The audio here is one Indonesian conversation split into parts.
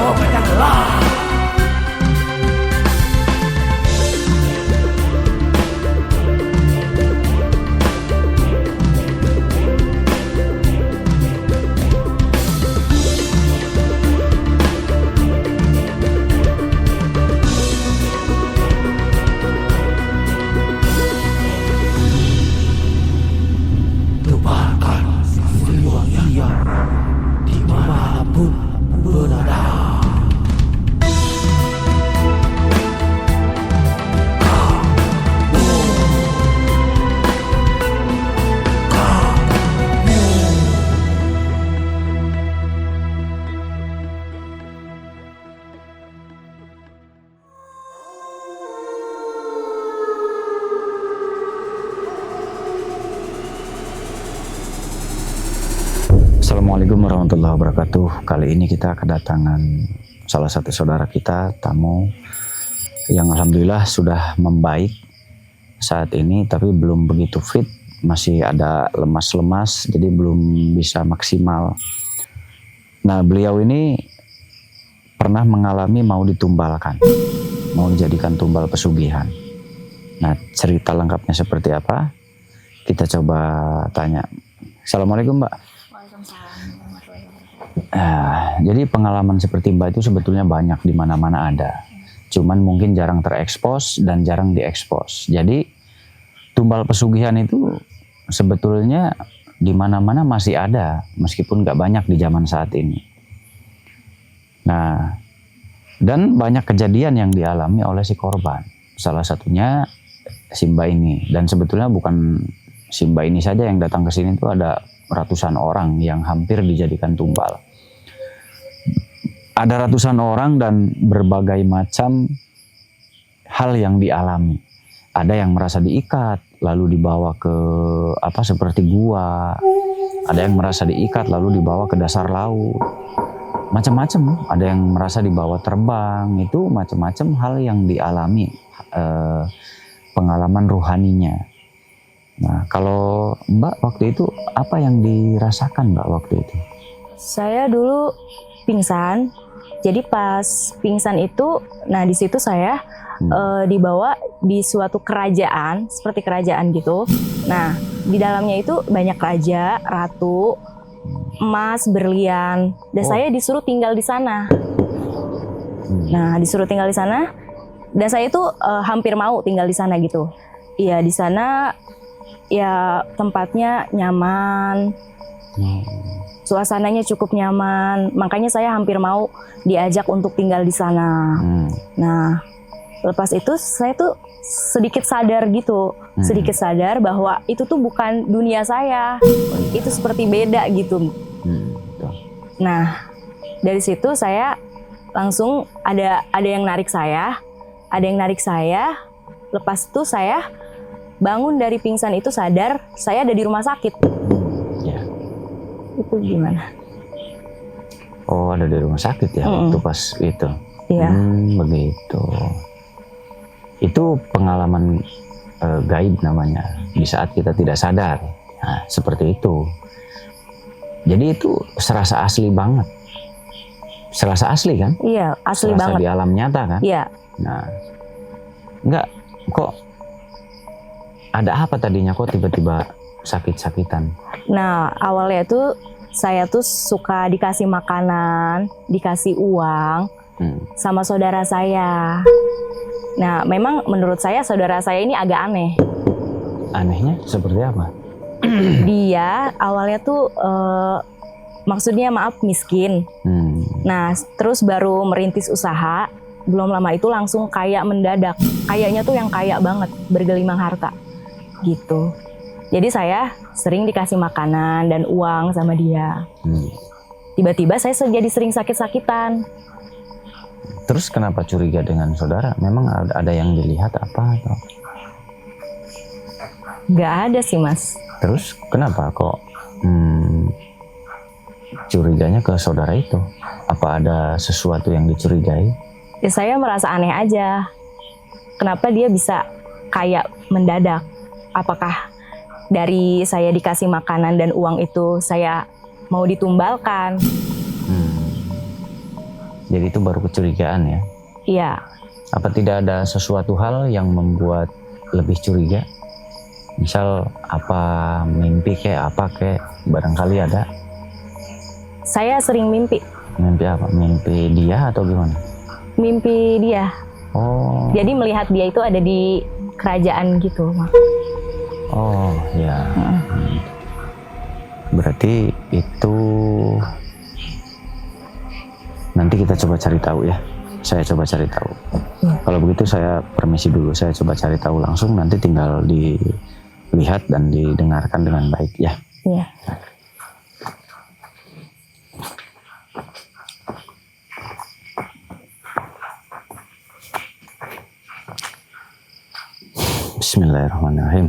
jawabannya. Tebarkan jiwa ia dimanapun berada. Assalamualaikum warahmatullahi wabarakatuh. Kali ini kita kedatangan salah satu saudara kita, tamu yang alhamdulillah sudah membaik saat ini, tapi belum begitu fit, masih ada lemas-lemas, jadi belum bisa maksimal. Nah, beliau ini pernah mengalami mau ditumbalkan, mau dijadikan tumbal pesugihan. Nah, cerita lengkapnya seperti apa? Kita coba tanya. Assalamualaikum, Mbak. Jadi pengalaman seperti Mbak itu sebetulnya banyak, di mana-mana ada. Cuman mungkin jarang terekspos dan jarang diekspos. Jadi tumbal pesugihan itu sebetulnya di mana-mana masih ada, meskipun nggak banyak di zaman saat ini. Nah, dan banyak kejadian yang dialami oleh si korban. Salah satunya si Mbak ini. Dan sebetulnya bukan si Mbak ini saja yang datang ke sini, itu ada ratusan orang yang hampir dijadikan tumbal. Ada ratusan orang dan berbagai macam hal yang dialami. Ada yang merasa diikat lalu dibawa ke seperti gua. Ada yang merasa diikat lalu dibawa ke dasar laut. Macam-macam. Ada yang merasa dibawa terbang. Itu macam-macam hal yang dialami, pengalaman ruhaninya. Nah, kalau Mbak waktu itu apa yang dirasakan Mbak waktu itu? Saya dulu pingsan. Jadi pas pingsan itu, nah di situ saya dibawa di suatu kerajaan, seperti kerajaan gitu. Nah, di dalamnya itu banyak raja, ratu, emas, berlian. Dan saya disuruh tinggal di sana. Nah, disuruh tinggal di sana. Dan saya itu hampir mau tinggal di sana gitu. Iya, di sana ya tempatnya nyaman. Suasananya cukup nyaman, makanya saya hampir mau diajak untuk tinggal di sana. Nah, lepas itu saya tuh sedikit sadar gitu, sedikit sadar bahwa itu tuh bukan dunia saya, itu seperti beda gitu. Nah, dari situ saya langsung ada yang narik saya, Lepas itu saya bangun dari pingsan itu sadar saya ada di rumah sakit. Itu gimana? Oh, ada di rumah sakit ya waktu pas itu. Iya. Begitu. Itu pengalaman gaib namanya, di saat kita tidak sadar. Nah, seperti itu. Jadi itu serasa asli banget. Serasa asli kan? Iya, asli serasa banget. Di alam nyata kan? Iya. Nah, enggak kok ada apa tadinya kok tiba-tiba sakit-sakitan? Nah, awalnya tuh saya tuh suka dikasih makanan, dikasih uang sama saudara saya. Nah, memang menurut saya saudara saya ini agak aneh. Anehnya seperti apa? Dia awalnya tuh maksudnya maaf miskin. Nah, terus baru merintis usaha, belum lama itu langsung kaya mendadak. Kayaknya tuh yang kaya banget, bergelimang harta gitu. Jadi saya sering dikasih makanan dan uang sama dia. Tiba-tiba saya jadi sering sakit-sakitan. Terus kenapa curiga dengan saudara? Memang ada yang dilihat apa atau? Gak ada sih Mas. Terus kenapa kok curiganya ke saudara itu? Apa ada sesuatu yang dicurigai? Ya saya merasa aneh aja. Kenapa dia bisa kayak mendadak? Apakah dari saya dikasih makanan dan uang itu saya mau ditumbalkan? Jadi itu baru kecurigaan ya? Iya. Apa tidak ada sesuatu hal yang membuat lebih curiga? Misal apa mimpi kayak apa kayak barangkali ada? Saya sering mimpi. Mimpi apa? Mimpi dia atau gimana? Mimpi dia. Oh. Jadi melihat dia itu ada di kerajaan gitu. Oh ya. Berarti itu nanti kita coba cari tahu ya. Saya coba cari tahu. Kalau begitu saya permisi dulu. Saya coba cari tahu langsung. Nanti tinggal dilihat dan didengarkan dengan baik ya. Iya. Bismillahirrahmanirrahim.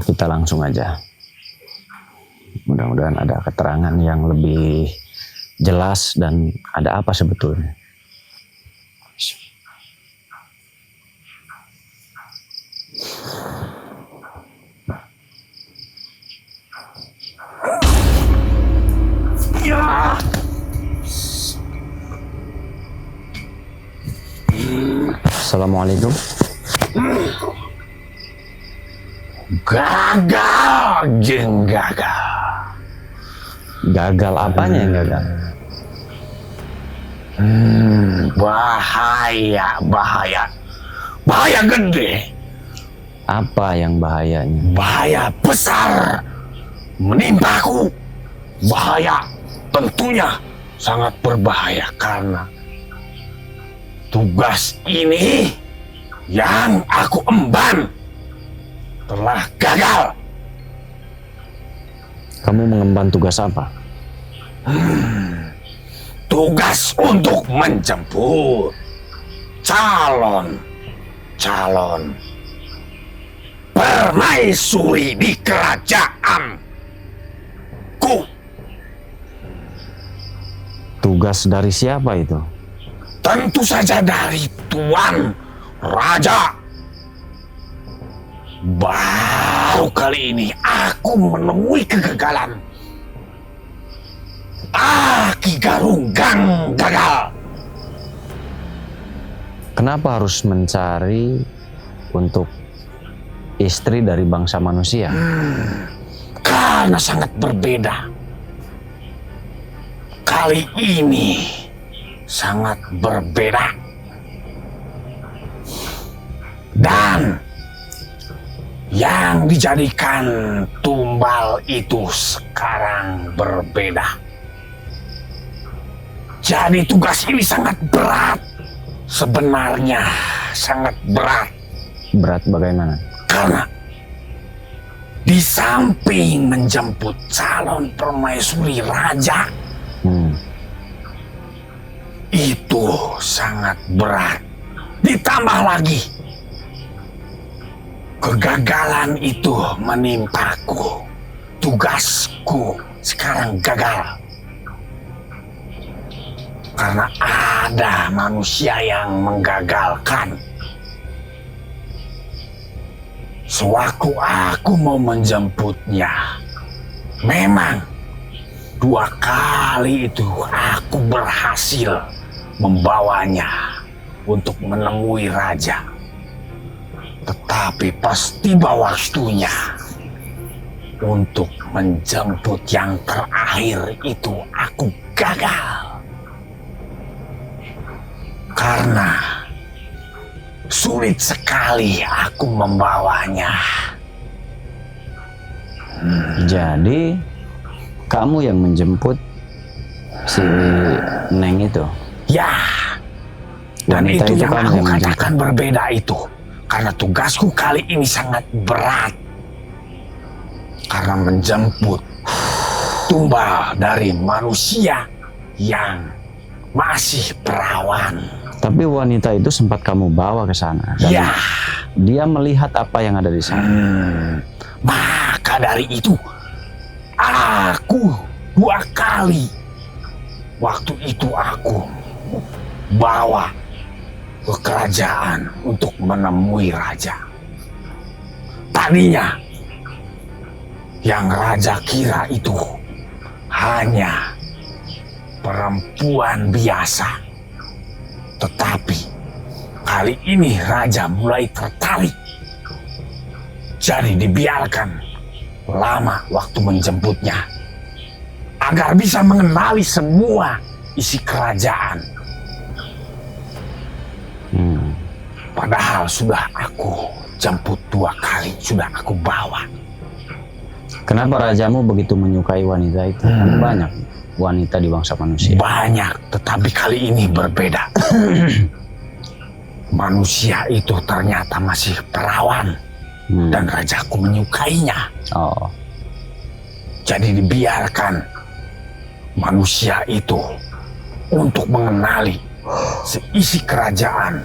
Kita langsung aja. Mudah-mudahan ada keterangan yang lebih jelas dan ada apa sebetulnya. Assalamualaikum. Gagal, jeng gagal. Gagal apanya yang gagal? Bahaya gede, Apa yang bahayanya? bahaya besar menimpaku. Bahaya tentunya sangat berbahaya karena tugas ini yang aku emban telah gagal. Kamu mengemban tugas apa? Tugas untuk menjemput calon permaisuri di kerajaanku. Tugas dari siapa itu? Tentu saja dari Tuan Raja. Baru kali ini aku menemui kegagalan. Ki Garunggang gagal. Kenapa harus mencari untuk istri dari bangsa manusia? Karena sangat berbeda. Kali ini sangat berbeda. Dan yang dijadikan tumbal itu sekarang berbeda. Jadi tugas ini sangat berat. Sebenarnya sangat berat. Berat bagaimana? Karena di samping menjemput calon permaisuri raja, itu sangat berat. Ditambah lagi, kegagalan itu menimpaku. Tugasku sekarang gagal. Karena ada manusia yang menggagalkan. Sewaktu aku mau menjemputnya, memang 2 kali itu aku berhasil membawanya untuk menemui raja. Tetapi pas tiba waktunya untuk menjemput yang terakhir itu, aku gagal. Karena sulit sekali aku membawanya. Jadi kamu yang menjemput si Neng itu? Ya, dan Wanita itu itu yang kamu aku yang katakan berbeda itu. Karena tugasku kali ini sangat berat. Karena menjemput tumbal dari manusia yang masih perawan. Tapi wanita itu sempat kamu bawa ke sana. Dan Ya, dia melihat apa yang ada di sana. maka dari itu aku 2 kali waktu itu aku bawa ke kerajaan untuk menemui raja. Tadinya yang raja kira itu hanya perempuan biasa. Tetapi kali ini raja mulai tertarik. Jadi dibiarkan lama waktu menjemputnya agar bisa mengenali semua isi kerajaan. Padahal sudah aku jemput 2 kali, sudah aku bawa. Kenapa rajamu begitu menyukai wanita itu? Kan banyak wanita di bangsa manusia. Banyak, tetapi kali ini berbeda. Manusia itu ternyata masih perawan dan rajaku menyukainya. Oh, Jadi dibiarkan manusia itu untuk mengenali seisi kerajaan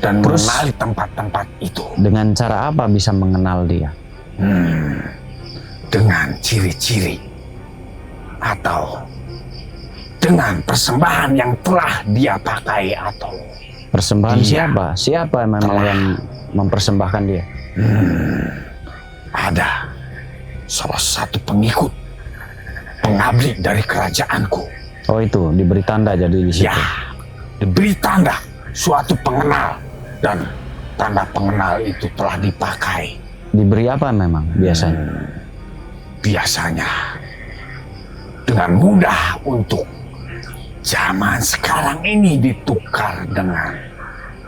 dan Terus, mengenali tempat-tempat itu dengan cara apa bisa mengenal dia? dengan ciri-ciri atau dengan persembahan yang telah dia pakai atau Persembahan Iya. siapa? Siapa yang memang yang mempersembahkan dia? ada salah satu pengikut pengabdi dari kerajaanku. Oh itu diberi tanda jadi di situ. Ya, diberi tanda suatu pengenal dan tanda pengenal itu telah dipakai. Diberi apa memang biasanya? Biasanya dengan mudah untuk zaman sekarang ini ditukar dengan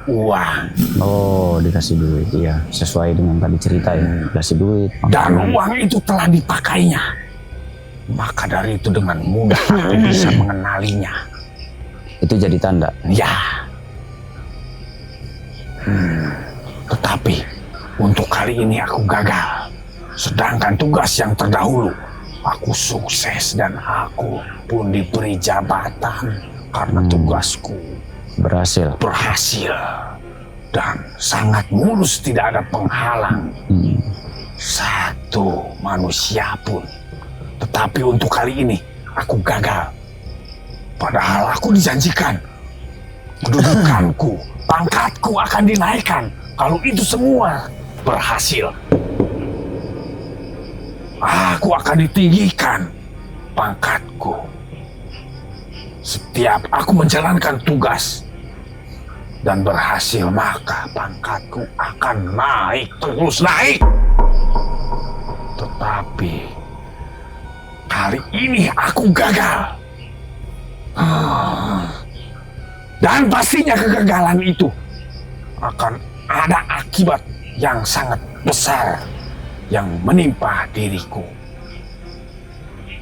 uang. Oh dikasih duit, iya sesuai dengan tadi cerita ya. Dikasih duit. Dan uang itu telah dipakainya. Maka dari itu dengan mudah aku bisa mengenalinya. Itu jadi tanda. Ya. Tetapi untuk kali ini aku gagal. Sedangkan tugas yang terdahulu aku sukses dan aku pun diberi jabatan karena tugasku Berhasil. berhasil dan sangat mulus, tidak ada penghalang satu manusia pun. Tetapi untuk kali ini aku gagal. Padahal aku dijanjikan kedudukanku, pangkatku akan dinaikkan kalau itu semua berhasil. Aku akan ditinggikan pangkatku setiap aku menjalankan tugas dan berhasil, maka pangkatku akan naik, terus naik. Tetapi kali ini aku gagal. Dan pastinya kegagalan itu akan ada akibat yang sangat besar yang menimpa diriku.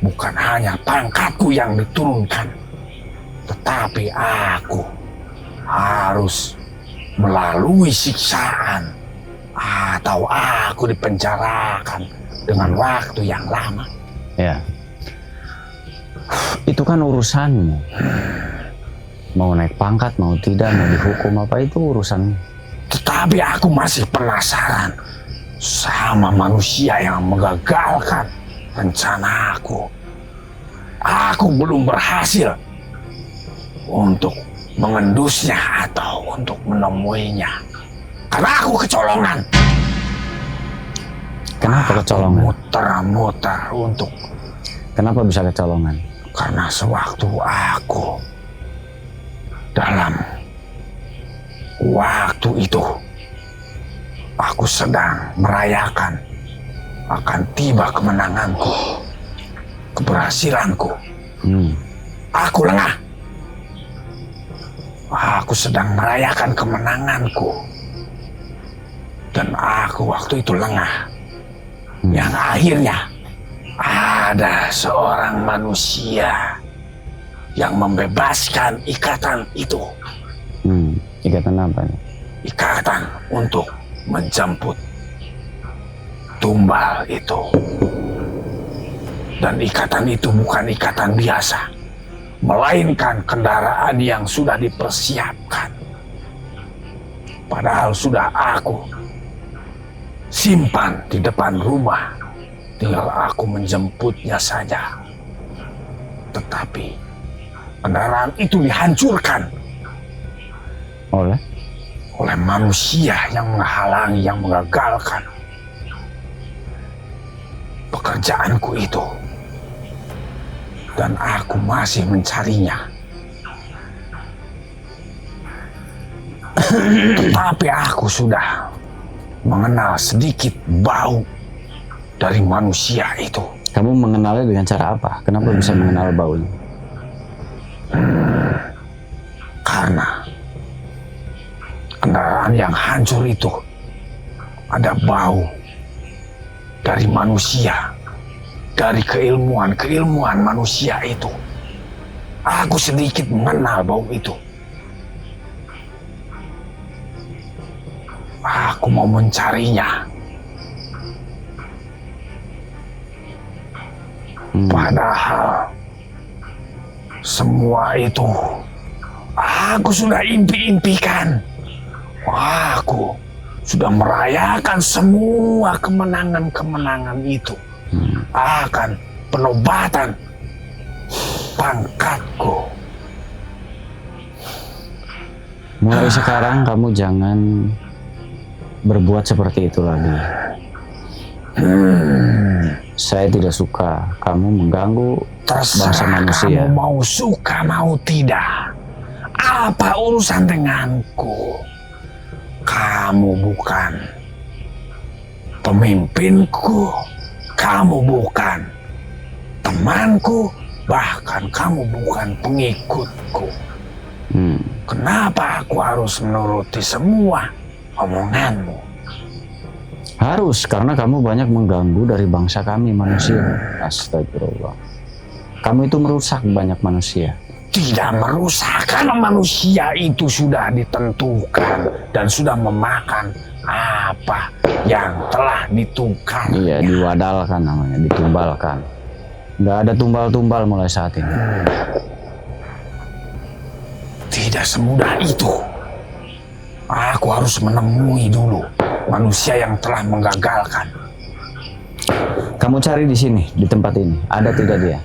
Bukan hanya pangkatku yang diturunkan, tetapi aku harus melalui siksaan atau aku dipenjarakan dengan waktu yang lama. Ya. Itu kan urusanmu. Mau naik pangkat, mau tidak, mau dihukum apa itu urusan. Tetapi aku masih penasaran sama manusia yang menggagalkan rencana aku. Aku belum berhasil untuk mengendusnya atau untuk menemuinya. Karena aku kecolongan. Kenapa kecolongan? Muter-muter untuk. Kenapa bisa kecolongan? Karena sewaktu aku dalam waktu itu aku sedang merayakan akan tiba kemenanganku, keberhasilanku. Aku lengah. Aku sedang merayakan kemenanganku. Dan aku waktu itu lengah. Yang akhirnya ada seorang manusia yang membebaskan ikatan itu. Ikatan apa nih? Ikatan untuk menjemput tumbal itu. Dan ikatan itu bukan ikatan biasa, melainkan kendaraan yang sudah dipersiapkan. Padahal sudah aku simpan di depan rumah, tinggal aku menjemputnya saja. Tetapi kendaraan itu dihancurkan oleh manusia yang menghalangi, yang mengagalkan pekerjaanku itu. dan aku masih mencarinya. Tetapi aku sudah mengenal sedikit bau dari manusia itu. Kamu mengenalnya dengan cara apa? Kenapa bisa mengenal baunya? Karena kendaraan yang hancur itu ada bau dari manusia, dari keilmuan manusia itu. Aku sedikit mengenal bau itu. Aku mau mencarinya. Padahal semua itu aku sudah impi-impikan. Aku sudah merayakan semua kemenangan-kemenangan itu. Akan penobatan pangkatku. Mulai sekarang kamu jangan berbuat seperti itu lagi. Saya tidak suka kamu mengganggu bangsa Terserah manusia. kamu mau suka mau tidak. Apa urusan denganku? Kamu bukan pemimpinku, kamu bukan temanku, bahkan kamu bukan pengikutku. Kenapa aku harus menuruti semua omonganmu? Harus, karena kamu banyak mengganggu dari bangsa kami manusia. Astagfirullah. Kamu itu merusak banyak manusia. Tidak merusak, karena manusia itu sudah ditentukan dan sudah memakan apa yang telah ditukan. Iya, diwadalkan namanya, ditumbalkan. Nggak ada tumbal-tumbal mulai saat ini. Tidak semudah itu. Aku harus menemui dulu manusia yang telah menggagalkan. Kamu cari di sini, di tempat ini. Ada tidak dia?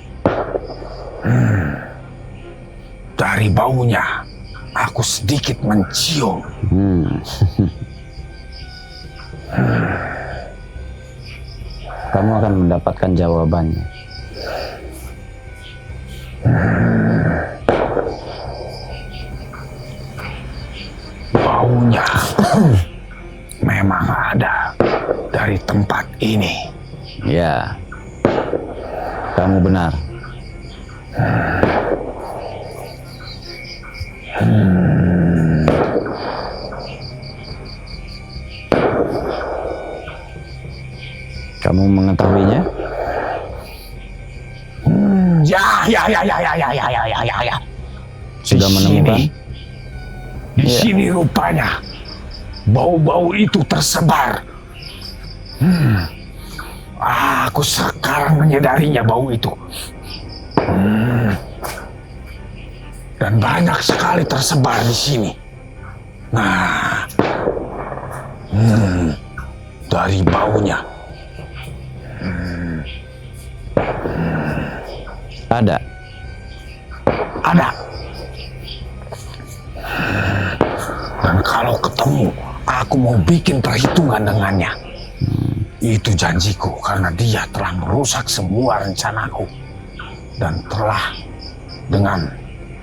Dari baunya, aku sedikit mencium. Kamu akan mendapatkan jawabannya. Baunya memang ada dari tempat ini. Ya, kamu benar. Kamu mengetahuinya? Ya. Sudah Di menemukan? sini. Di Iya. sini rupanya bau-bau itu tersebar. Aku sekarang menyadarinya bau itu. Dan banyak sekali tersebar di sini. Nah, dari baunya. Ada. Ada. Dan kalau ketemu, aku mau bikin perhitungan dengannya. Itu janjiku, karena dia telah merusak semua rencanaku. Dan telah dengan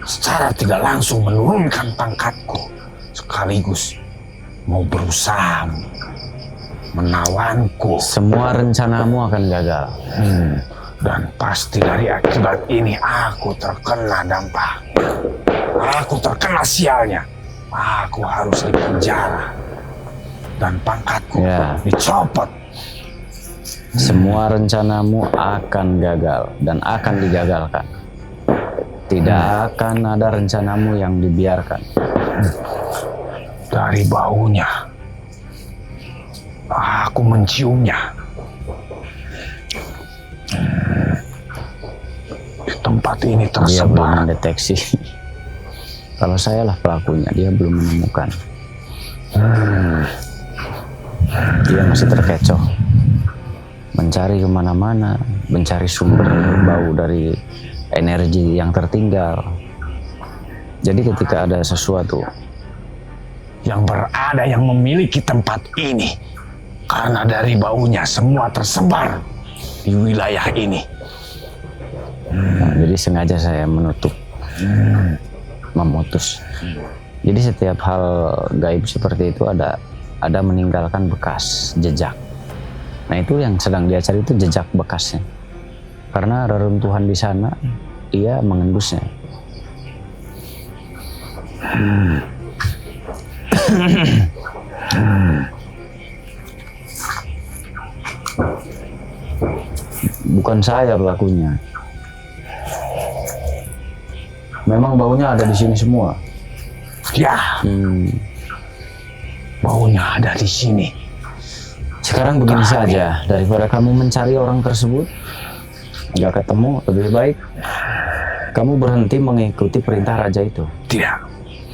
secara tidak langsung menurunkan pangkatku. Sekaligus mau berusaha menawanku. Semua rencanamu akan gagal. Dan pasti dari akibat ini aku terkena dampak. Aku terkena sialnya. Aku harus dipenjara. Dan pangkatku dicopot. Semua rencanamu akan gagal dan akan digagalkan. Tidak akan ada rencanamu yang dibiarkan. Dari baunya, aku menciumnya. Di tempat ini Dia belum tersebar. mendeteksi. Kalau saya lah pelakunya, dia belum menemukan. Dia masih terkecoh. Mencari kemana-mana, mencari sumber bau dari energi yang tertinggal. Jadi ketika ada sesuatu Yang berada yang memiliki tempat ini, karena dari baunya semua tersebar di wilayah ini. Nah, jadi sengaja saya memutus. Jadi setiap hal gaib seperti itu ada meninggalkan bekas, jejak. Nah itu yang sedang dia cari, itu jejak bekasnya. Karena reruntuhan di sana, ia mengendusnya. Bukan saya pelakunya. Memang baunya ada di sini semua. Ya, baunya ada di sini. Sekarang begini saja, daripada kamu mencari orang tersebut, nggak ketemu, lebih baik kamu berhenti mengikuti perintah raja itu. Tidak.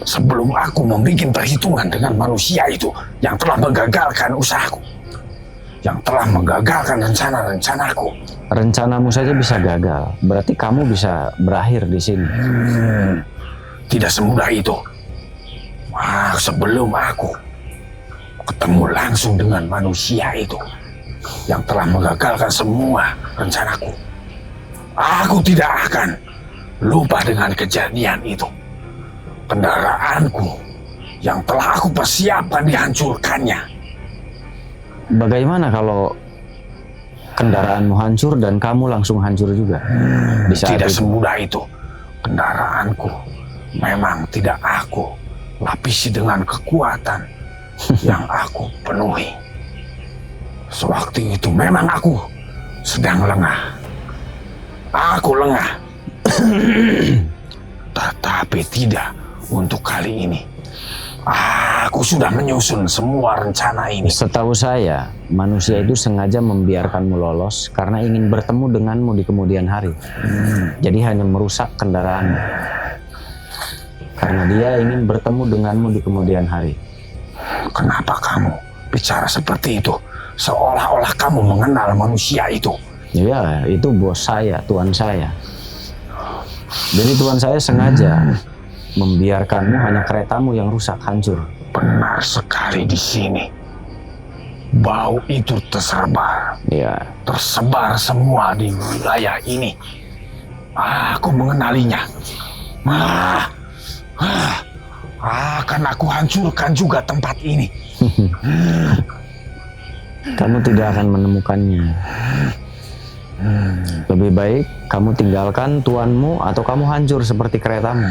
Sebelum aku membuat perhitungan dengan manusia itu yang telah menggagalkan usahaku, yang telah menggagalkan rencana-rencanaku. Rencanamu saja bisa gagal, berarti kamu bisa berakhir di sini. Tidak semudah itu. Sebelum aku ketemu langsung dengan manusia itu yang telah menggagalkan semua rencanaku, aku tidak akan lupa dengan kejadian itu. Kendaraanku yang telah aku persiapkan dihancurkannya. Bagaimana kalau kendaraanmu hancur dan kamu langsung hancur juga? Tidak semudah itu. Kendaraanku memang tidak aku lapisi dengan kekuatan yang aku penuhi. Sewaktu itu memang aku sedang lengah. Aku lengah. Tetapi tidak untuk kali ini. Aku sudah menyusun semua rencana ini. Setahu saya, manusia itu sengaja membiarkanmu lolos karena ingin bertemu denganmu di kemudian hari. Jadi hanya merusak kendaraanmu. Karena dia ingin bertemu denganmu di kemudian hari. Kenapa kamu bicara seperti itu? Seolah-olah kamu mengenal manusia itu. Ya, itu bos saya, tuan saya. Jadi tuan saya sengaja membiarkanmu, hanya keretamu yang rusak, hancur. Benar sekali di sini. Bau itu tersebar. Ya. Tersebar semua di wilayah ini. Aku mengenalinya. Akan aku hancurkan juga tempat ini. Kamu tidak akan menemukannya. Lebih baik kamu tinggalkan tuanmu atau kamu hancur seperti keretamu.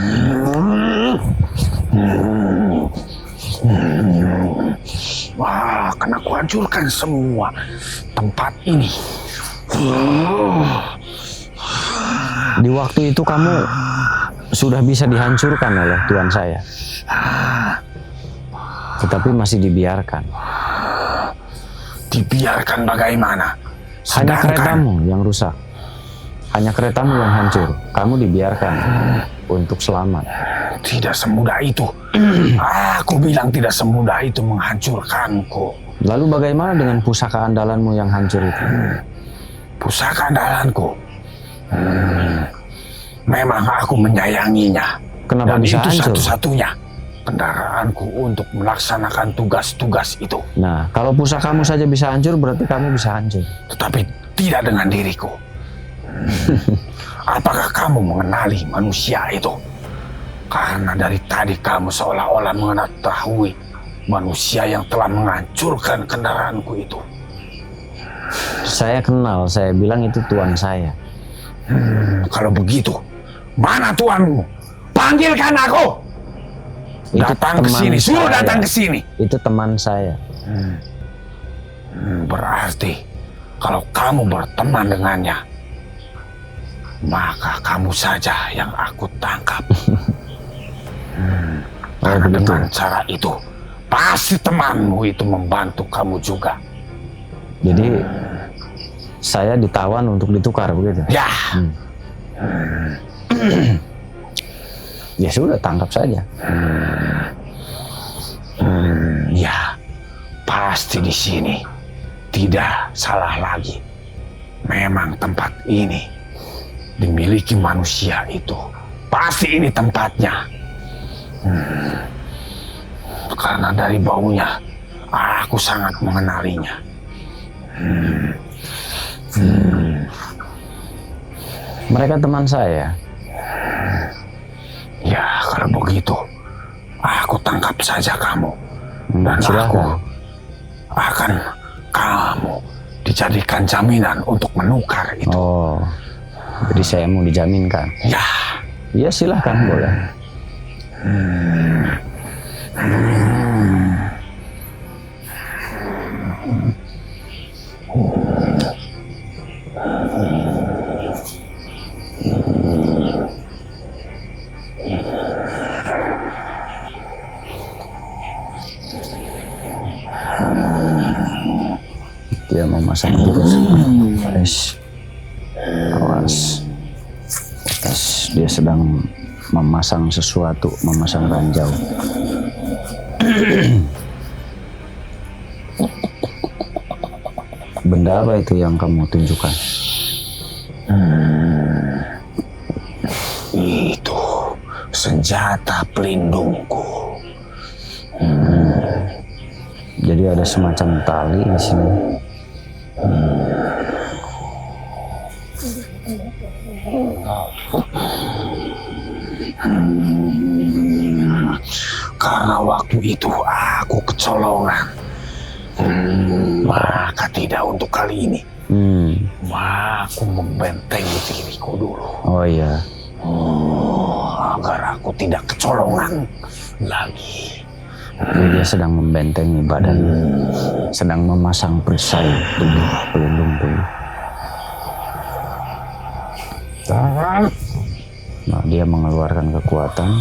Akan aku hancurkan semua tempat ini. Di waktu itu kamu sudah bisa dihancurkan oleh tuan saya. Tetapi masih dibiarkan. Dibiarkan bagaimana? Hanya keretamu yang rusak. Hanya keretamu yang hancur. Kamu dibiarkan untuk selamat. Tidak semudah itu. Aku bilang tidak semudah itu menghancurkanku. Lalu bagaimana dengan pusaka andalanmu yang hancur itu? Pusaka andalanku? Memang aku menyayanginya. Kenapa Dan bisa itu hancur? satu-satunya kendaraanku untuk melaksanakan tugas-tugas itu. Nah, kalau pusakamu saja bisa hancur, berarti kamu bisa hancur. Tetapi tidak dengan diriku. Apakah kamu mengenali manusia itu? Karena dari tadi kamu seolah-olah mengetahui manusia yang telah menghancurkan kendaraanku itu. Saya kenal, saya bilang itu tuan saya. Kalau begitu, mana tuanmu? Panggilkan aku! Itu Datang ke teman sini, suruh saya. datang ke sini. Itu teman saya. Berarti kalau kamu berteman dengannya, maka kamu saja yang aku tangkap. Karena begitu. dengan cara itu, pasti temanmu itu membantu kamu juga. Jadi saya ditawan untuk ditukar begitu. Ya, Ya sudah, tangkap saja. ya, pasti di sini tidak salah lagi. Memang tempat ini dimiliki manusia itu. Pasti ini tempatnya. Karena dari baunya, aku sangat mengenalinya. Mereka teman saya. Ya, kalau begitu, aku tangkap saja kamu. Dan Silakan. aku akan kamu dijadikan jaminan untuk menukar itu. Oh, jadi saya mau dijaminkan. Ya, Iya silahkan, boleh. Dia memasang terus. Awas. Dia sedang memasang sesuatu, memasang ranjau. Benda apa itu yang kamu tunjukkan? itu senjata pelindungku. Jadi ada semacam tali di sini. Karena waktu itu aku kecolongan. Maka tidak untuk kali ini. Aku membentengi diriku dulu. Oh iya. Agar aku tidak kecolongan lagi. Jadi dia sedang membentengi badan, sedang memasang perisai tubuh, pelindung tubuh. Nah, dia mengeluarkan kekuatan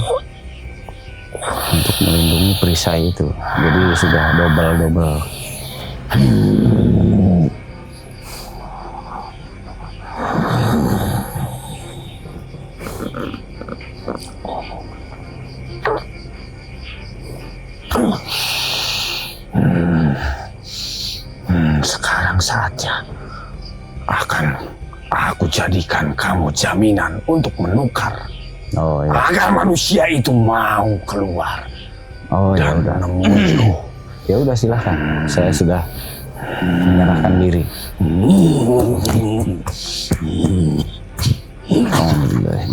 untuk melindungi perisai itu. Jadi sudah double. Sekarang saja akan aku jadikan kamu jaminan untuk menukar. Oh ya. Agar manusia itu mau keluar Oh ya dan udah. menemuiku. Ya udah silahkan. Saya sudah menyerahkan diri. Alhamdulillah.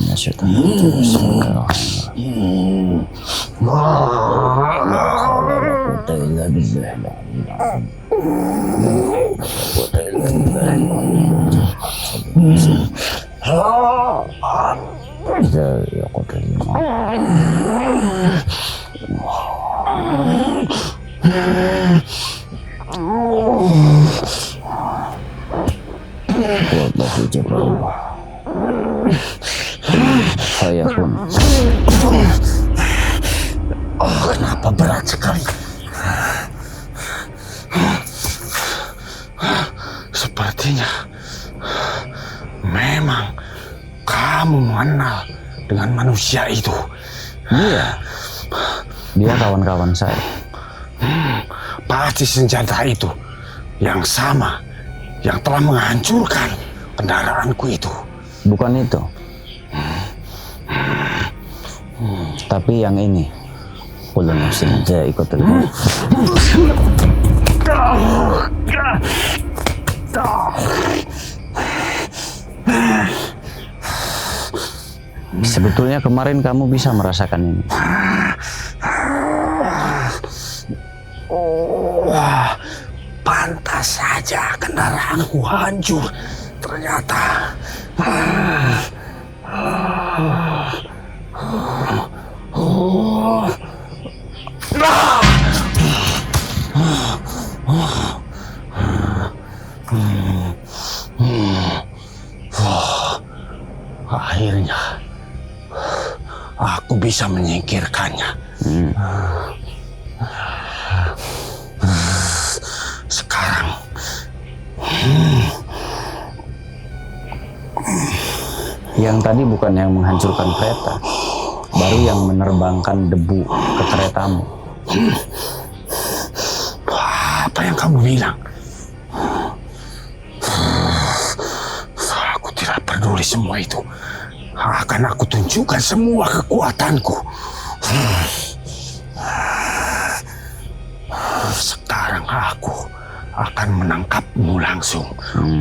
Saya pun. Kenapa berat sekali? Sepertinya memang kamu mengenal dengan manusia itu. Dia kawan-kawan saya. Pasti senjata itu yang sama yang telah menghancurkan kendaraanku itu. Bukan itu. Tapi yang ini. Kullu nafsin dha'iqatul maut. Sebetulnya kemarin kamu bisa merasakan ini. Wah, pantas saja kendaraanku hancur. Ternyata akhirnya aku bisa menyingkirkannya. Sekarang Yang tadi bukan yang menghancurkan kereta, baru yang menerbangkan debu ke keretamu. apa yang kamu bilang? Aku tidak peduli semua itu. Akan aku tunjukkan semua kekuatanku. Sekarang aku akan menangkapmu langsung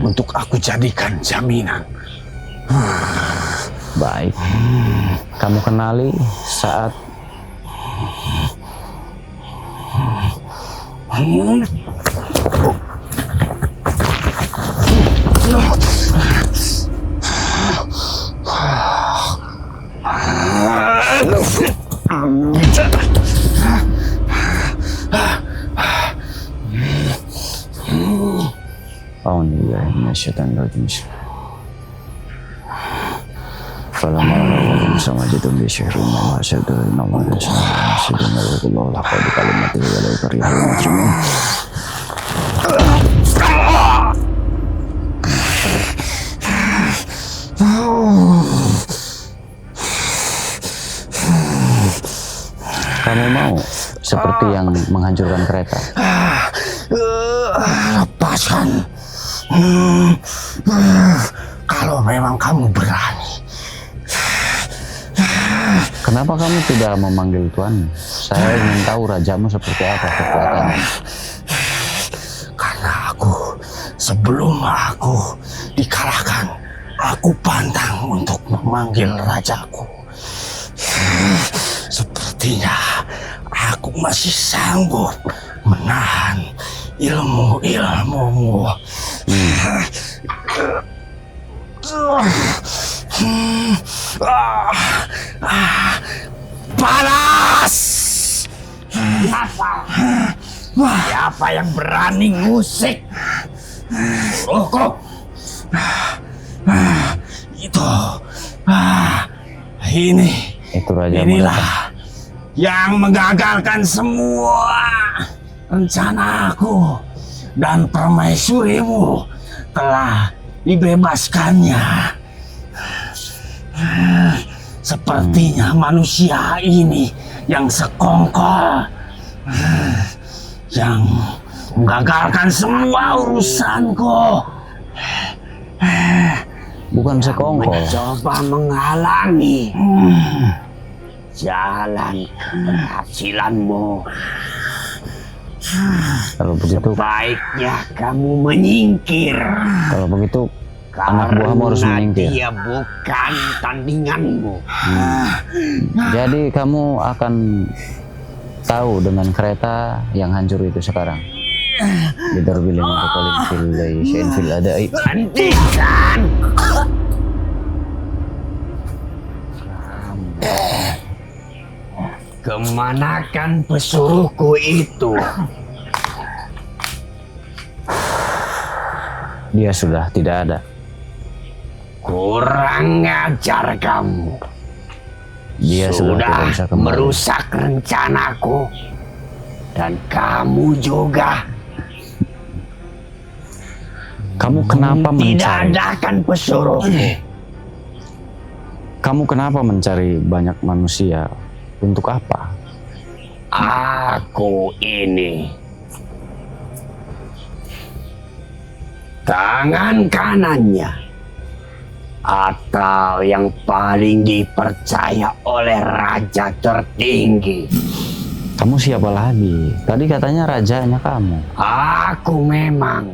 untuk aku jadikan jaminan. Baik. Kamu kenali saat sama jatuh di syahrin nama syahdu nama syahdu Allah laqad kalimati walau karihal mujrimun. Kamu mau seperti yang menghancurkan kereta? Lepaskan. Kalau memang kamu berani. Kenapa kamu tidak memanggil Tuhan? Saya ingin tahu rajamu seperti apa kekuatannya. Karena sebelum aku dikalahkan, aku pantang untuk memanggil rajaku. Sepertinya aku masih sanggup menahan ilmu-ilmumu. Panas! Siapa yang berani ngusik rohku? Itu raja inilah yang menggagalkan semua rencanaku, dan permaisurimu telah dibebaskannya. Sepertinya manusia ini yang sekongkol, yang menggagalkan semua urusanku. Bukan sekongkol. Mencoba menghalangi jalan keberhasilanmu. Kalau begitu, sebaiknya kamu menyingkir. Kalau begitu, anak buahmu harus menyingkir. Dia bukan tandinganmu. Jadi kamu akan tahu dengan kereta yang hancur itu sekarang. Bidarbil mutakallim fil syai'in fil adai. Hentikan! Kemanakan pesuruhku itu? Dia sudah tidak ada. Kurang ajar kamu. Dia sudah tidak bisa kembali. Merusak rencanaku. Dan kamu juga. Kamu kenapa mencari? Tidak adakan pesuruhku. Kamu kenapa mencari banyak manusia? Untuk apa? Aku ini tangan kanannya, atau yang paling dipercaya oleh raja tertinggi. Kamu siapa lagi? Tadi katanya rajanya kamu. Aku memang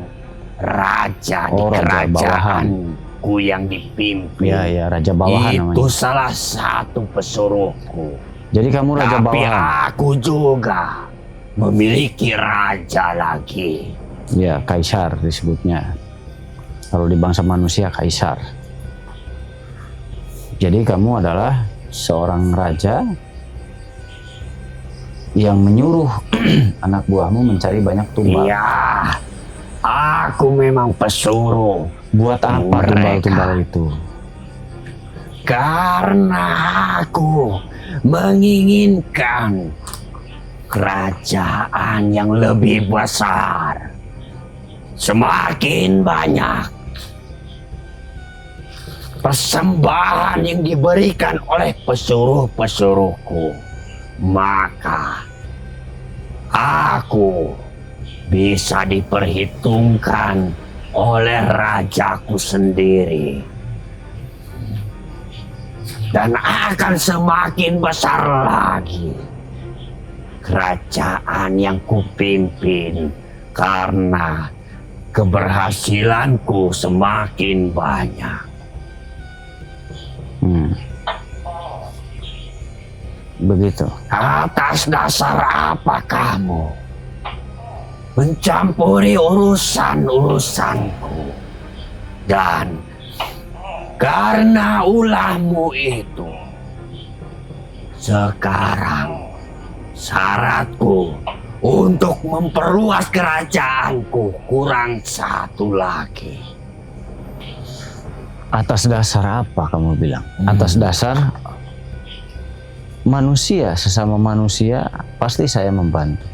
raja di kerajaanku yang dipimpin. Ya, raja bawahan namanya. Itu salah satu pesuruhku. Jadi kamu raja bawahan. Tapi aku juga memiliki raja lagi. Ya, kaisar disebutnya. Kalau di bangsa manusia, kaisar. Jadi kamu adalah seorang raja yang menyuruh anak buahmu mencari banyak tumbal. Iya, aku memang pesuruh. Buat apa tumbal-tumbal itu? Karena aku menginginkan kerajaan yang lebih besar. Semakin banyak persembahan yang diberikan oleh pesuruh-pesuruhku, maka aku bisa diperhitungkan oleh rajaku sendiri. Dan akan semakin besar lagi kerajaan yang kupimpin karena keberhasilanku semakin banyak. Begitu. Atas dasar apa kamu mencampuri urusan-urusanku? Dan karena ulahmu itu, sekarang syaratku untuk memperluas kerajaanku kurang satu lagi. Atas dasar apa kamu bilang? Atas dasar manusia, sesama manusia pasti saya membantu.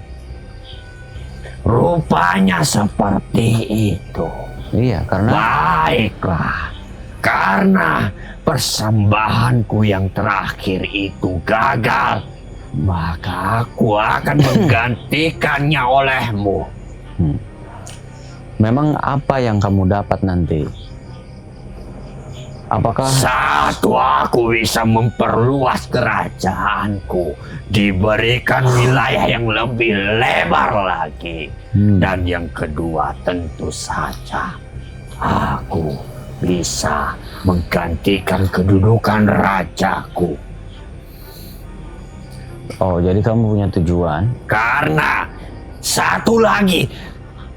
Rupanya seperti itu. Iya, karena Baiklah, karena persembahanku yang terakhir itu gagal, maka aku akan menggantikannya olehmu. memang apa yang kamu dapat nanti? Apakah Satu, aku bisa memperluas kerajaanku, diberikan wilayah yang lebih lebar lagi. Dan yang kedua, tentu saja aku bisa menggantikan kedudukan rajaku. Oh, jadi kamu punya tujuan? Karena satu lagi,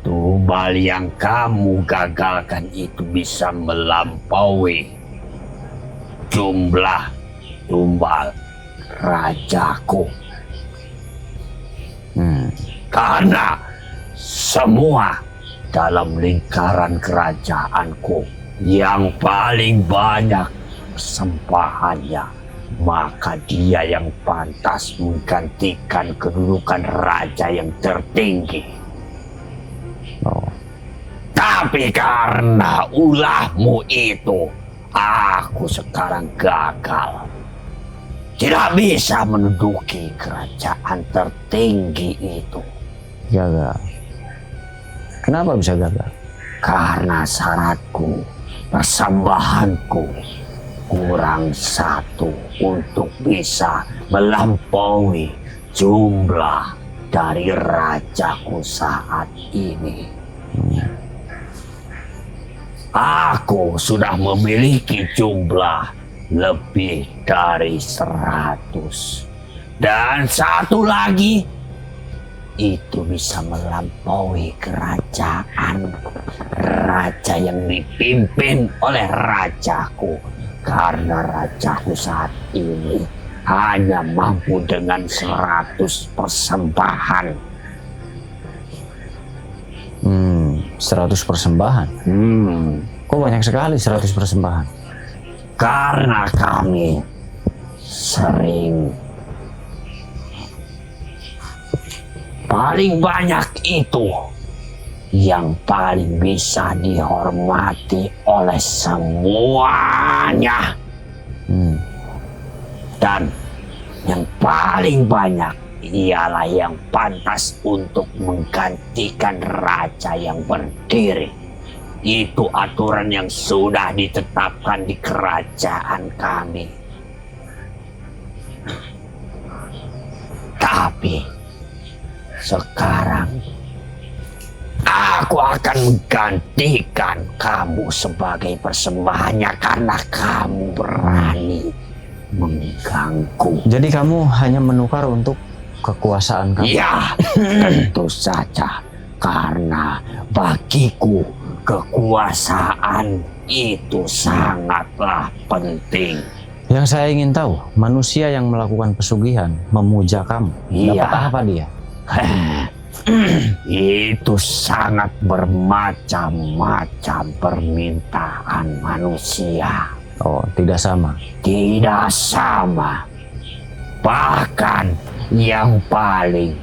tumbal yang kamu gagalkan itu bisa melampaui jumlah tumbal rajaku. Karena semua dalam lingkaran kerajaanku yang paling banyak persembahannya, maka dia yang pantas menggantikan kedudukan raja yang tertinggi. Oh, Tapi karena ulahmu itu, aku sekarang gagal. Tidak bisa menduduki kerajaan tertinggi itu. gagal. Kenapa bisa gagal? Karena syaratku, persembahanku kurang satu untuk bisa melampaui jumlah dari rajaku saat ini. Aku sudah memiliki jumlah lebih dari 100. Dan satu lagi, itu bisa melampaui kerajaan raja yang dipimpin oleh rajaku. Karena rajaku saat ini hanya mampu dengan 100 persembahan. 100 persembahan. Kok banyak sekali 100 persembahan? Karena kami sering paling banyak itu yang paling bisa dihormati oleh semuanya. Dan yang paling banyak ialah yang pantas untuk menggantikan raja yang berdiri. Itu aturan yang sudah ditetapkan di kerajaan kami. Tapi sekarang aku akan menggantikan kamu sebagai persembahannya karena kamu berani mengganggu. Jadi kamu hanya menukar untuk kekuasaan kamu? Ya, tentu saja. Karena bagiku kekuasaan itu sangatlah penting. Yang saya ingin tahu, manusia yang melakukan pesugihan memuja kamu, Iya. dapat apa dia? Itu sangat bermacam-macam permintaan manusia. Oh, tidak sama. Tidak sama. Bahkan yang paling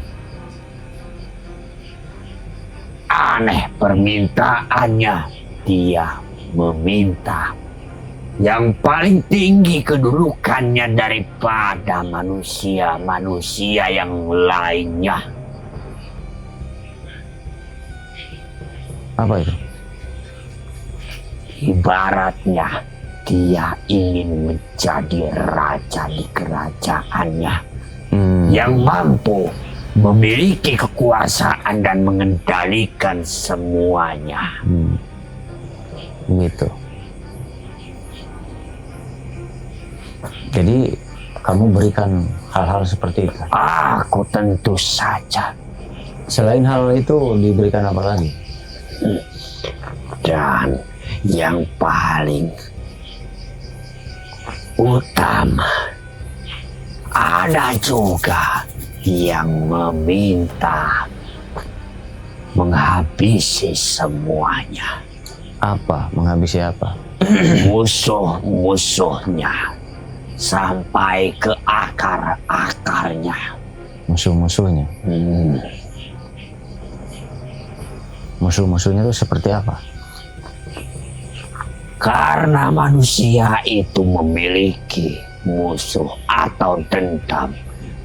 aneh permintaannya, dia meminta yang paling tinggi kedudukannya daripada manusia-manusia yang lainnya. Apa itu? Ibaratnya dia ingin menjadi raja di kerajaannya, yang mampu memiliki kekuasaan dan mengendalikan semuanya. Begitu. Jadi kamu berikan hal-hal seperti itu. Aku tentu saja. Selain hal itu diberikan apa lagi? Dan yang paling utama, ada juga yang meminta menghabisi semuanya. Apa? Menghabisi apa? Musuh-musuhnya sampai ke akar-akarnya. Musuh-musuhnya? Musuh-musuhnya itu seperti apa? Karena manusia itu memiliki musuh atau dendam,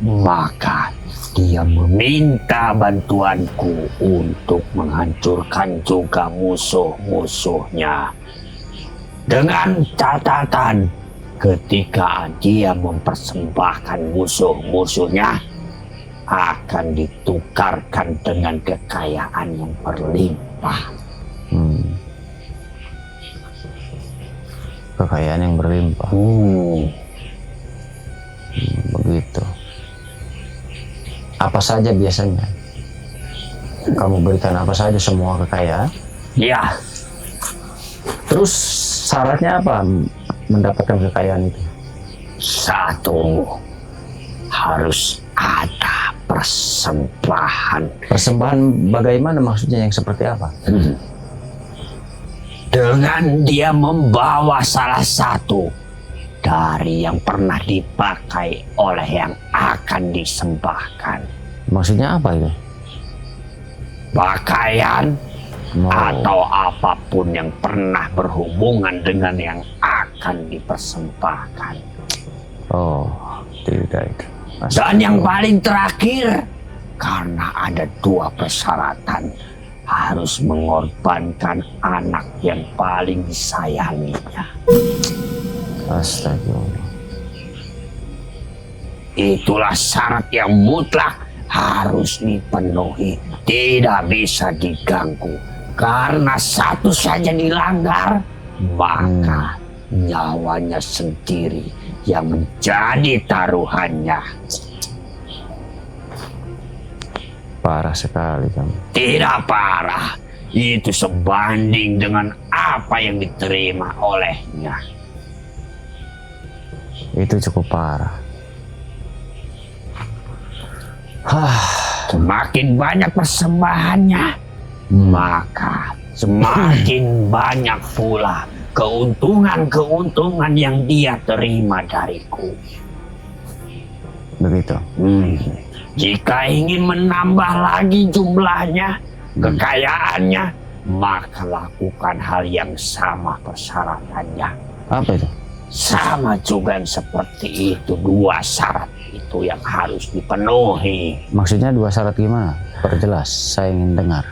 maka dia meminta bantuanku untuk menghancurkan juga musuh-musuhnya. Dengan catatan, ketika dia mempersembahkan musuh-musuhnya, akan ditukarkan dengan kekayaan yang berlimpah. Kekayaan yang berlimpah. Begitu. Apa saja biasanya? Kamu berikan apa saja, semua kekayaan? Ya, Terus syaratnya apa mendapatkan kekayaan itu? satu, harus ada persembahan. Persembahan bagaimana maksudnya, yang seperti apa? Dengan dia membawa salah satu dari yang pernah dipakai oleh yang akan disembahkan. Maksudnya apa itu? Pakaian Oh. atau apapun yang pernah berhubungan dengan yang akan dipersembahkan. Oh, tidak itu. Dan yang paling terakhir, karena ada dua persyaratan, harus mengorbankan anak yang paling disayanginya. Astagfirullah. Itulah syarat yang mutlak harus dipenuhi, tidak bisa diganggu. Karena satu saja dilanggar, maka nyawanya sendiri yang menjadi taruhannya. Parah sekali kamu. Tidak parah, itu sebanding dengan apa yang diterima olehnya. Itu cukup parah. Semakin banyak persembahannya, maka semakin banyak pula keuntungan-keuntungan yang dia terima dariku. Begitu. Jika ingin menambah lagi jumlahnya, kekayaannya, maka lakukan hal yang sama persyaratannya. Apa itu? Sama juga yang seperti itu, dua syarat itu yang harus dipenuhi. Maksudnya dua syarat gimana? Perjelas, saya ingin dengar.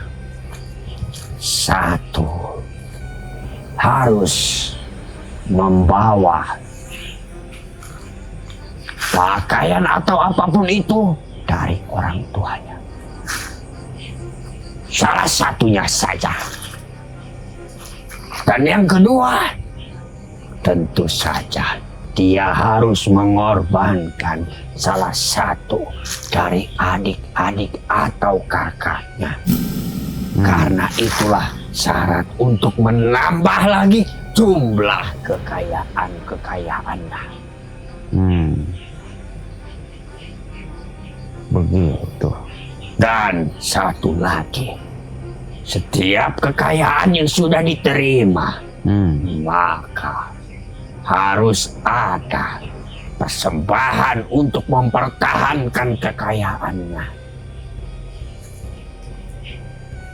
Satu, harus membawa pakaian atau apapun itu dari orang tuanya. Salah satunya saja. Dan yang kedua, tentu saja dia harus mengorbankan salah satu dari adik-adik atau kakaknya. Karena itulah syarat untuk menambah lagi jumlah kekayaan-kekayaannya. Begitu. Dan satu lagi, setiap kekayaan yang sudah diterima, maka harus ada persembahan untuk mempertahankan kekayaannya.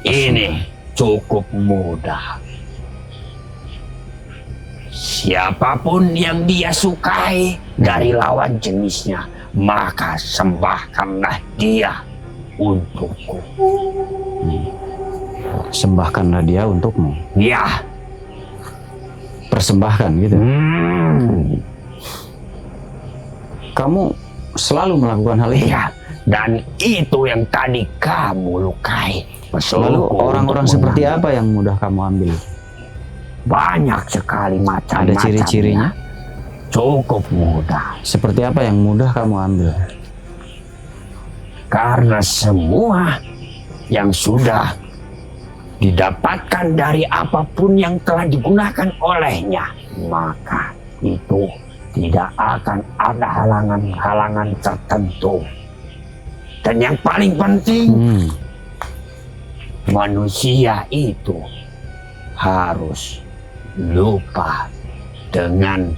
Ini cukup mudah. Siapapun yang dia sukai dari lawan jenisnya, maka sembahkanlah dia untukku. Sembahkanlah dia untukmu. Ya. Persembahkan gitu. Kamu selalu melakukan hal ini. Iya. Dan itu yang tadi kamu lukai. Lalu orang-orang seperti apa yang mudah kamu ambil? Banyak sekali macam-macamnya. Ada ciri-cirinya? cukup mudah. Seperti apa yang mudah kamu ambil? Karena semua yang sudah didapatkan dari apapun yang telah digunakan olehnya, maka itu tidak akan ada halangan-halangan tertentu. Dan yang paling penting, manusia itu harus lupa dengan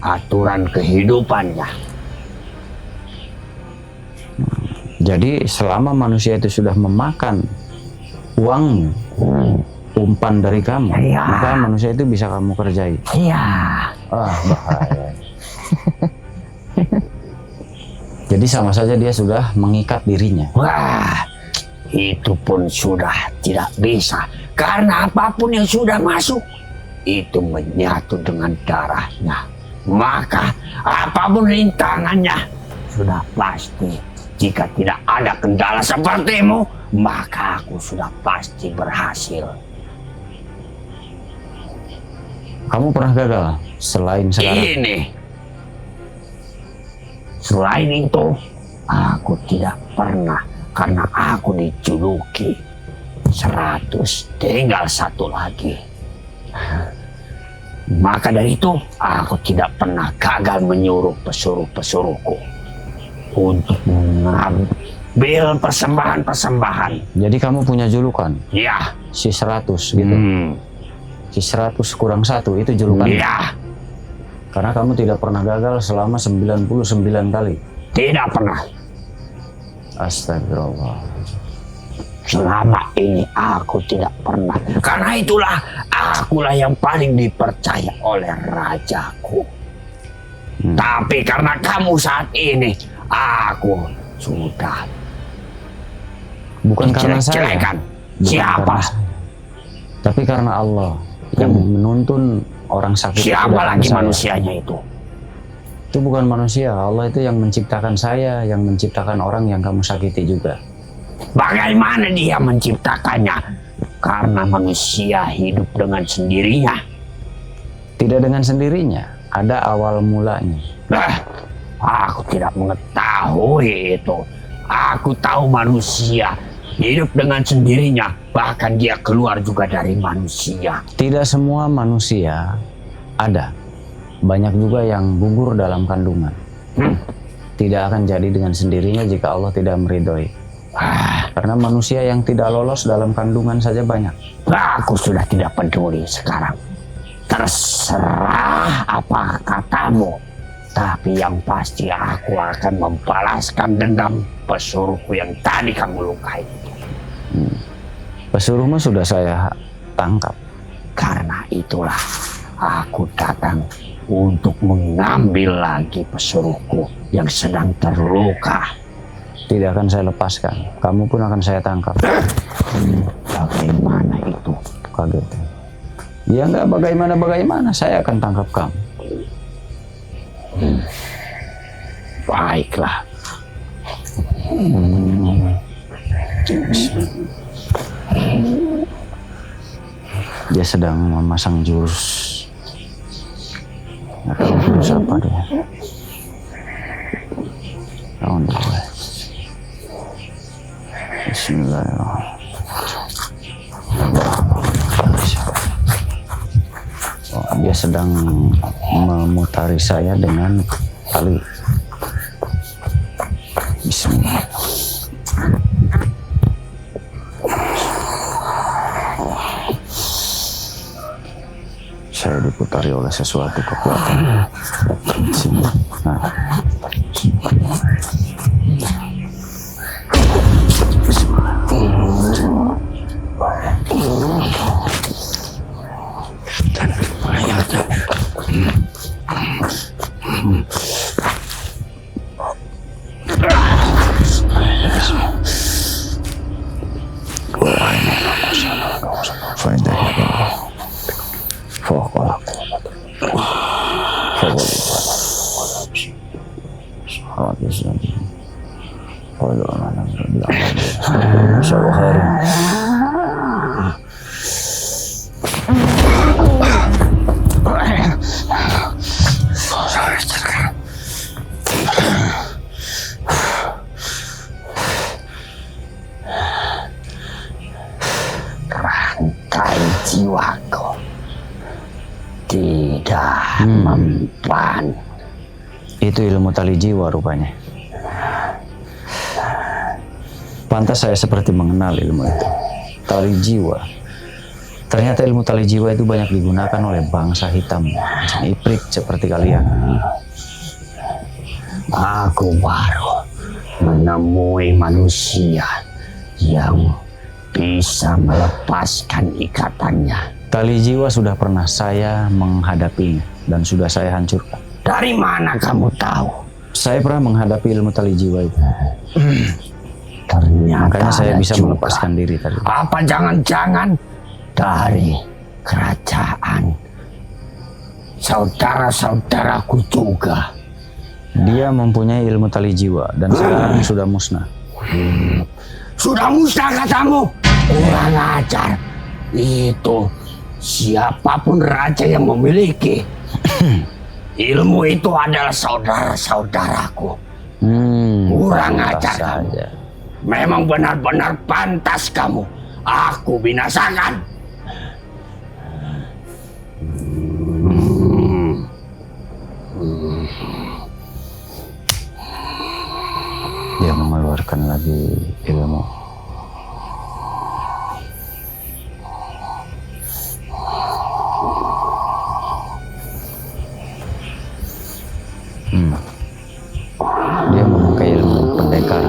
aturan kehidupannya. Jadi selama manusia itu sudah memakan uangmu, umpan dari kamu, Iya. maka manusia itu bisa kamu kerjai. Iya. Bahaya. Jadi sama saja dia sudah mengikat dirinya. Wah, itu pun sudah tidak bisa. Karena apapun yang sudah masuk, itu menyatu dengan darahnya. Maka apapun rintangannya, sudah pasti. Jika tidak ada kendala sepertimu, maka aku sudah pasti berhasil. Kamu pernah gagal selain sekarang? Ini. Selain itu, aku tidak pernah, karena aku dijuluki 100, tinggal satu lagi. Maka dari itu, aku tidak pernah gagal menyuruh pesuruh-pesuruhku untuk mengambil persembahan-persembahan. Jadi kamu punya julukan, Ya. si 100 gitu. Si 100 kurang 1 itu julukan. Ya. Karena kamu tidak pernah gagal selama 99 kali. Tidak pernah. Astagfirullah. Selama ini aku tidak pernah. Karena itulah akulah yang paling dipercaya oleh rajaku. Tapi karena kamu saat ini, aku sudah Bukan karena saya. dijelek-jelekan. Bukan Siapa? karena saya. Tapi karena Allah yang menuntun orang sakit. itu Siapa datang lagi ke saya. manusianya itu? Itu bukan manusia. Allah itu yang menciptakan saya, yang menciptakan orang yang kamu sakiti juga. Bagaimana dia menciptakannya? Karena manusia hidup dengan sendirinya. Tidak dengan sendirinya, ada awal mulanya. Nah, aku tidak mengetahui itu. Aku tahu manusia hidup dengan sendirinya, bahkan dia keluar juga dari manusia. Tidak semua manusia ada. Banyak juga yang gugur dalam kandungan. Tidak akan jadi dengan sendirinya jika Allah tidak meridhoi. Karena manusia yang tidak lolos dalam kandungan saja banyak. Aku sudah tidak peduli sekarang. Terserah apa katamu. Tapi yang pasti aku akan membalaskan dendam pesuruhku yang tadi kamu lukai. Pesuruhmu sudah saya tangkap. Karena itulah aku datang untuk mengambil lagi pesuruhku yang sedang terluka. Tidak akan saya lepaskan. Kamu pun akan saya tangkap. Bagaimana itu? Kaget. Ya enggak bagaimana. Saya akan tangkap kamu. Baiklah. Dia sedang memasang jurus. Nggak tahu jurus apa dia. Tahun dua. Bismillahirrahmanirrahim. Oh, dia sedang memutari saya dengan tali. Bismillah. Saya diputari oleh sesuatu kekuatan. Sini. Nah. jiwaku tidak mempan. Itu ilmu tali jiwa rupanya. Pantas saya seperti mengenal ilmu itu. Tali jiwa. Ternyata ilmu tali jiwa itu banyak digunakan oleh bangsa hitam, macam Ifrit seperti kalian. Aku baru menemui manusia yang bisa melepaskan ikatannya. Tali jiwa sudah pernah saya menghadapinya dan sudah saya hancurkan. Dari mana kamu tahu? Saya pernah menghadapi ilmu tali jiwa itu. Ternyata Makanya saya ada bisa juga. melepaskan diri tadi. Apa jangan-jangan dari kerajaan saudara-saudaraku juga? Dia mempunyai ilmu tali jiwa dan sekarang sudah musnah. Sudah musnah katamu? Kurang ajar. Itu siapapun raja yang memiliki ilmu itu adalah saudara-saudaraku. Kurang ajar kamu. Memang benar-benar pantas kamu aku binasakan. Dia mengeluarkan lagi ilmu. Dia memakai ilmu pendekar.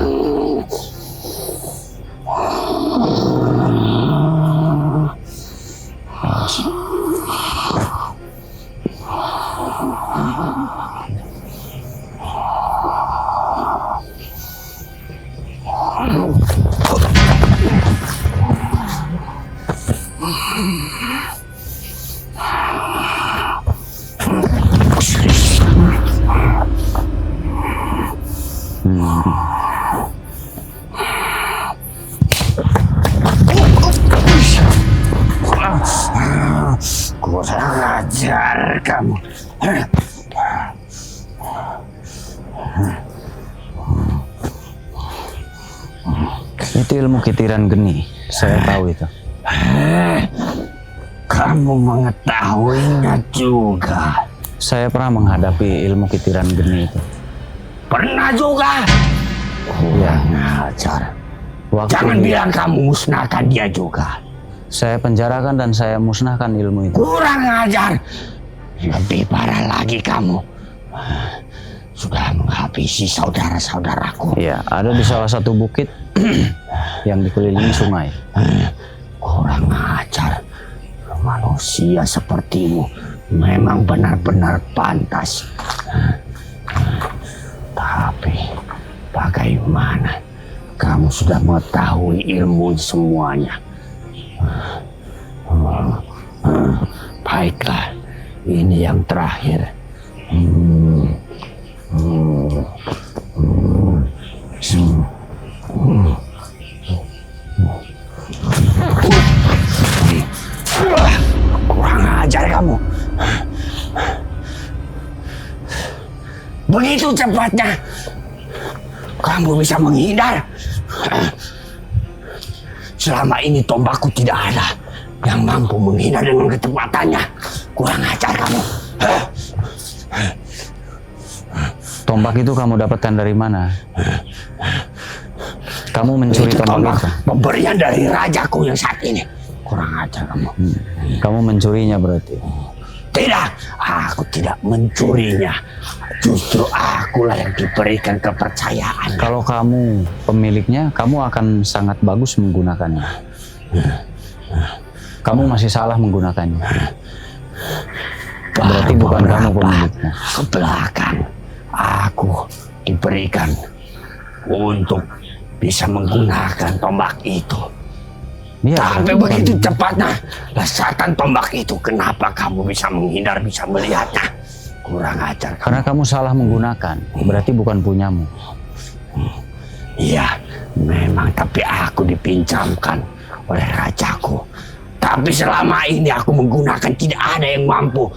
Kurang ajar kamu. Itu ilmu kitiran geni. Saya tahu itu. Kamu mengetahuinya juga. Saya pernah menghadapi ilmu kitiran geni itu. Pernah juga. Kurang ajar. Jangan bilang kamu musnahkan dia juga. Saya penjarakan dan saya musnahkan ilmu itu. Kurang ajar. Lebih parah lagi kamu. Sudah menghabisi saudara-saudaraku. Ya, ada di salah satu bukit yang dikelilingi sungai. Kurang ajar. Manusia sepertimu memang benar-benar pantas. Tapi bagaimana kamu sudah mengetahui ilmu semuanya? Baiklah, ini yang terakhir. Kurang ajar kamu. Begitu cepatnya kamu bisa menghindar. Selama ini tombakku tidak ada yang mampu menghindar dengan kecepatannya. Kurang ajar kamu. Tombak itu kamu dapatkan dari mana? Kamu mencuri Itu tombak itu? pemberian dari rajaku yang saat ini. Kurang ajar kamu. Kamu mencurinya berarti? Tidak, aku tidak mencurinya. Justru akulah yang diberikan kepercayaan. Kalau kamu pemiliknya, kamu akan sangat bagus menggunakannya. Kamu masih salah menggunakannya. Berarti bukan kamu pemiliknya. Ke belakang, aku diberikan untuk bisa menggunakan tombak itu. Ya, Tapi berarti begitu bukan. cepatnya lesatan tombak itu, kenapa kamu bisa menghindar, bisa melihatnya? Kurang ajar kamu. Karena kamu salah menggunakan, berarti bukan punyamu. Iya, memang, tapi aku dipinjamkan oleh rajaku. Tapi selama ini aku menggunakan, tidak ada yang mampu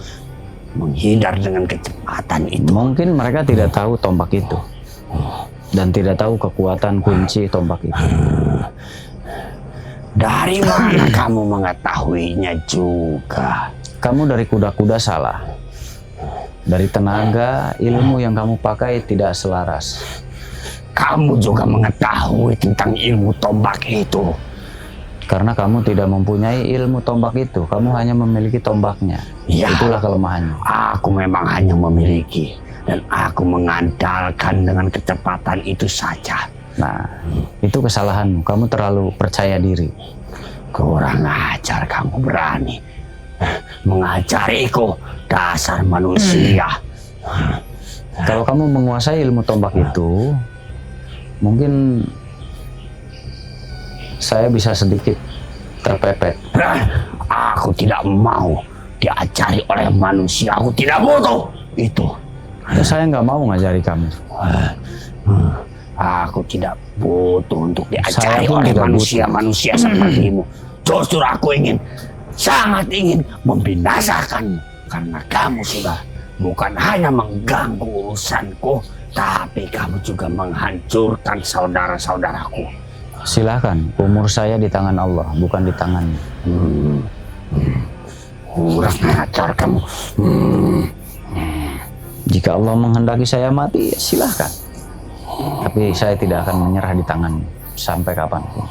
menghindar dengan kecepatan itu. Mungkin mereka tidak tahu tombak itu. Dan tidak tahu kekuatan kunci tombak itu. Dari mana kamu mengetahuinya juga? Kamu dari kuda-kuda salah. Dari tenaga, ilmu yang kamu pakai tidak selaras. Kamu juga mengetahui tentang ilmu tombak itu. Karena kamu tidak mempunyai ilmu tombak itu, kamu hanya memiliki tombaknya. Ya, itulah kelemahannya. Aku memang hanya memiliki, dan aku mengandalkan dengan kecepatan itu saja. Nah, itu kesalahanmu. Kamu terlalu percaya diri. Kurang ajar kamu berani mengajariku, dasar manusia. Kalau kamu menguasai ilmu tombak itu, mungkin saya bisa sedikit terpepet. Aku tidak mau diajari oleh manusia. Aku tidak butuh itu. Ya, saya nggak mau ngajari kamu. Aku tidak butuh untuk Saya diajari pun oleh tidak manusia-manusia sepertimu. Justru aku sangat ingin membinasakanmu. Karena kamu sudah bukan hanya mengganggu urusanku, tapi kamu juga menghancurkan saudara-saudaraku. Silakan, umur saya di tangan Allah, bukan di tanganmu. Kurang ajar kamu. Jika Allah menghendaki saya mati, ya silahkan. Tapi saya tidak akan menyerah di tanganmu sampai kapanpun.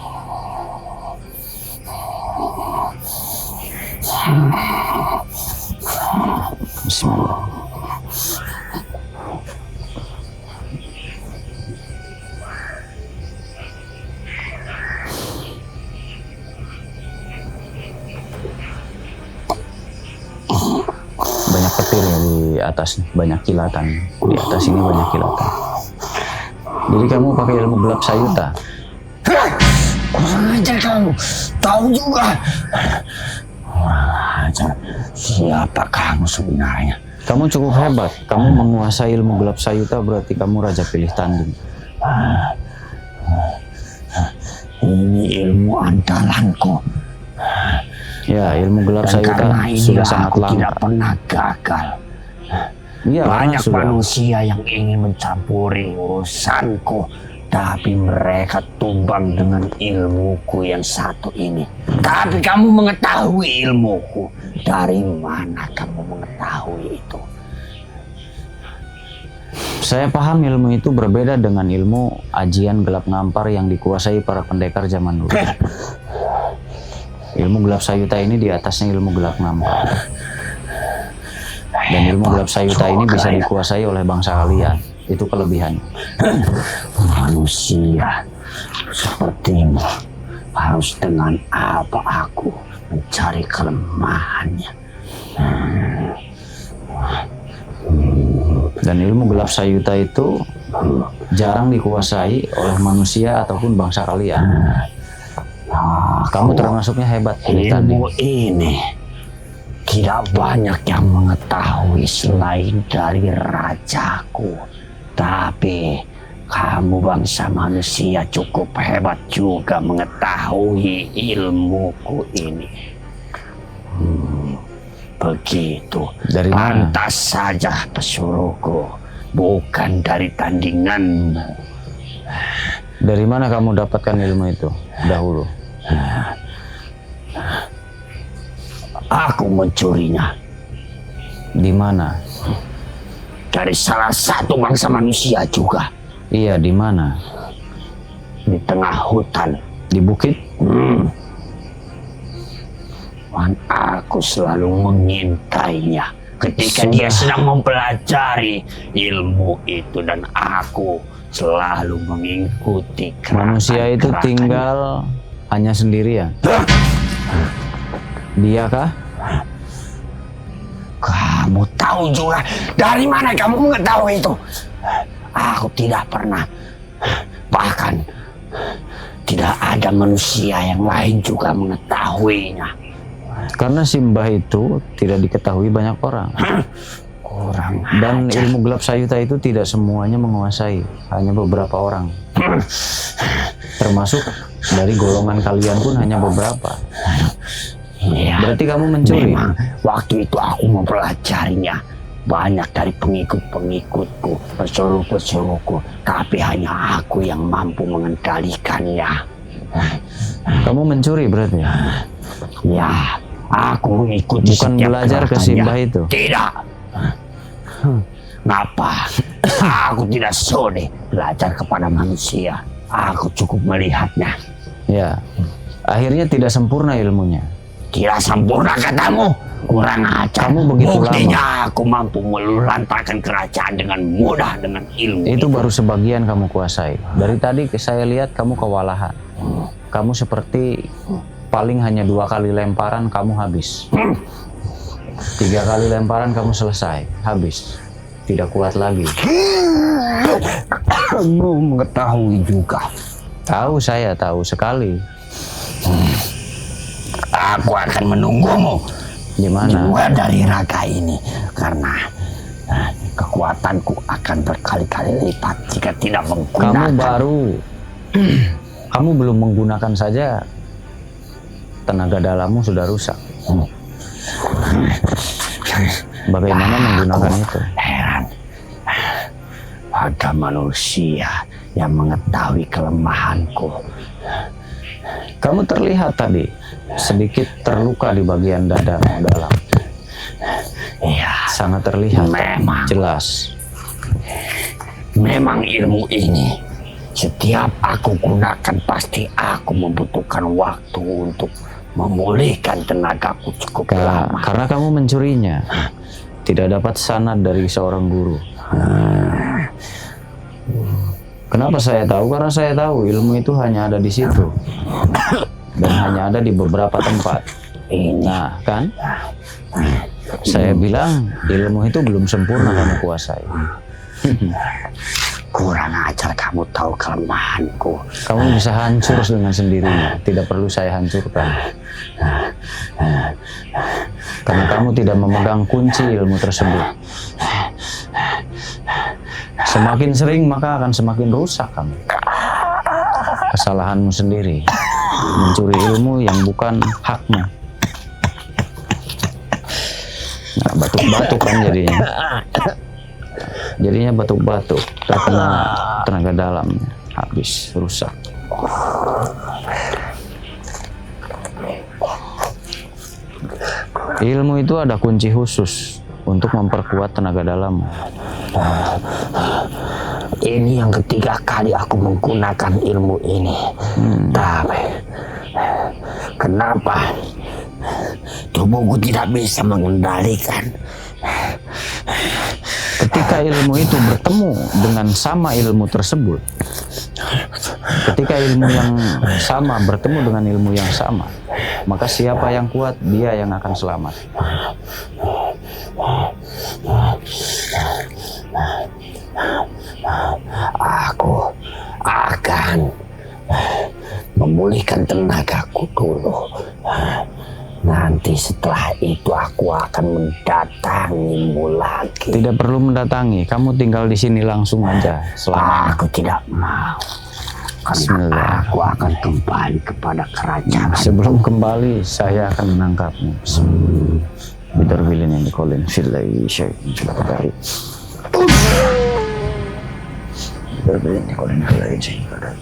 Bismillah. Banyak petir ya di atas, banyak kilatan. Di atas ini banyak kilatan. Jadi kamu pakai ilmu gelap sayuta. Kurang ajar kamu. Tahu juga. Kurang ajar. Siapa kamu sebenarnya? Kamu cukup hebat. Kamu menguasai ilmu gelap sayuta, berarti kamu raja pilih tanding. Ini ilmu andalanku. Ya, ilmu gelap Dan sayuta karena ini sudah sangat aku tidak langka. pernah gagal. Iya, Banyak sudah. manusia yang ingin mencampuri urusanku, tapi mereka tumbang dengan ilmuku yang satu ini. Tapi kamu mengetahui ilmuku. Dari mana kamu mengetahui itu? Saya paham ilmu itu berbeda dengan ilmu ajian gelap ngampar yang dikuasai para pendekar zaman dulu. Ilmu gelap sayuta ini di atasnya ilmu gelap ngampar. Dan ilmu gelap sayuta ini bisa dikuasai oleh bangsa kalian. Itu kelebihannya. Manusia sepertimu harus dengan apa aku mencari kelemahannya. Dan ilmu gelap sayuta itu jarang dikuasai oleh manusia ataupun bangsa kalian. Kamu termasuknya hebat. Ilmu ini tidak banyak yang mengetahui selain dari rajaku. Tapi kamu bangsa manusia cukup hebat juga mengetahui ilmuku ini. Begitu. Dari mana? Pantas saja pesuruhku, bukan dari tandinganmu. Dari mana kamu dapatkan ilmu itu dahulu? Aku mencurinya Di mana? dari salah satu bangsa manusia juga. Iya, di mana? Di tengah hutan. Di bukit? Dan aku selalu mengintainya ketika dia sedang mempelajari ilmu itu, dan aku selalu mengikuti Manusia itu gerakan-gerakannya. tinggal hanya sendirian. Dia kah? Kamu tahu juga. Dari mana kamu mengetahui itu? Aku tidak pernah. Bahkan tidak ada manusia yang lain juga mengetahuinya. Karena Simbah itu tidak diketahui banyak orang. Kurang Dan ajar. ilmu gelap sayuta itu tidak semuanya menguasai, hanya beberapa orang. Termasuk dari golongan kalian pun hanya beberapa. Ya, Berarti kamu mencuri. memang waktu itu aku mempelajarinya. Banyak dari pengikut-pengikutku, pesuruh-pesuruhku, tapi hanya aku yang mampu mengendalikannya. Kamu mencuri berarti? Ya, aku ikuti Bukan setiap belajar ke gerakannya. Simbah itu? Tidak. Ngapa? Aku tidak sudi belajar kepada manusia. Aku cukup melihatnya. Ya. Akhirnya tidak sempurna ilmunya. Tidak sempurna katamu. Kurang ajar. Kamu begitu Buktinya aku mampu meluluhlantakkan kerajaan dengan mudah dengan ilmu. Itu baru sebagian kamu kuasai. Dari tadi saya lihat kamu kewalahan. Kamu seperti paling hanya 2 kali lemparan kamu habis. 3 kali lemparan kamu selesai, habis. Tidak kuat lagi. Kamu mengetahui juga. Tahu, saya tahu sekali. Aku akan menunggumu Di di mana? luar dari raga ini karena kekuatanku akan berkali-kali lipat jika tidak Kamu menggunakan. kamu belum menggunakan saja tenaga dalammu sudah rusak. Bagaimana menggunakan itu? Heran. Ada manusia yang mengetahui kelemahanku. Kamu terlihat tadi sedikit terluka di bagian dadamu dalam. Iya, Sangat terlihat. Memang. Jelas. memang ilmu ini setiap aku gunakan pasti aku membutuhkan waktu untuk memulihkan tenagaku cukup lama. Karena kamu mencurinya. Tidak dapat sanad dari seorang guru. Kenapa saya tahu? Karena saya tahu ilmu itu hanya ada di situ. Dan hanya ada di beberapa tempat. Nah, kan? Saya bilang ilmu itu belum sempurna kamu kuasai. Kurang ajar, kamu tahu kelemahanku. Kamu bisa hancur dengan sendirinya. Tidak perlu saya hancurkan. Karena kamu tidak memegang kunci ilmu tersebut. Semakin sering maka akan semakin rusak kamu. Kesalahanmu sendiri. Mencuri ilmu yang bukan hakmu. Nah, batuk-batuk kan jadinya. Jadinya batuk-batuk, terkena tenaga dalamnya, habis, rusak. Ilmu itu ada kunci khusus untuk memperkuat tenaga dalam. Ini yang ketiga kali aku menggunakan ilmu ini. Tapi kenapa tubuhku tidak bisa mengendalikan? Ketika ilmu itu bertemu dengan sama ilmu tersebut, ketika ilmu yang sama bertemu dengan ilmu yang sama, maka siapa yang kuat, dia yang akan selamat. Aku akan memulihkan tenagaku dulu. Nanti setelah itu aku akan mendatangimu lagi. Tidak perlu mendatangi, kamu tinggal di sini langsung aja selamanya. Aku tidak mau. Karena Bismillah. aku akan kembali kepada kerajaan. Sebelum kembali, saya akan menangkapmu. Bitarbilin yang dikolin fillahi syai'in dari. Bitarbilin yang dikolin fillahi syai'in dari.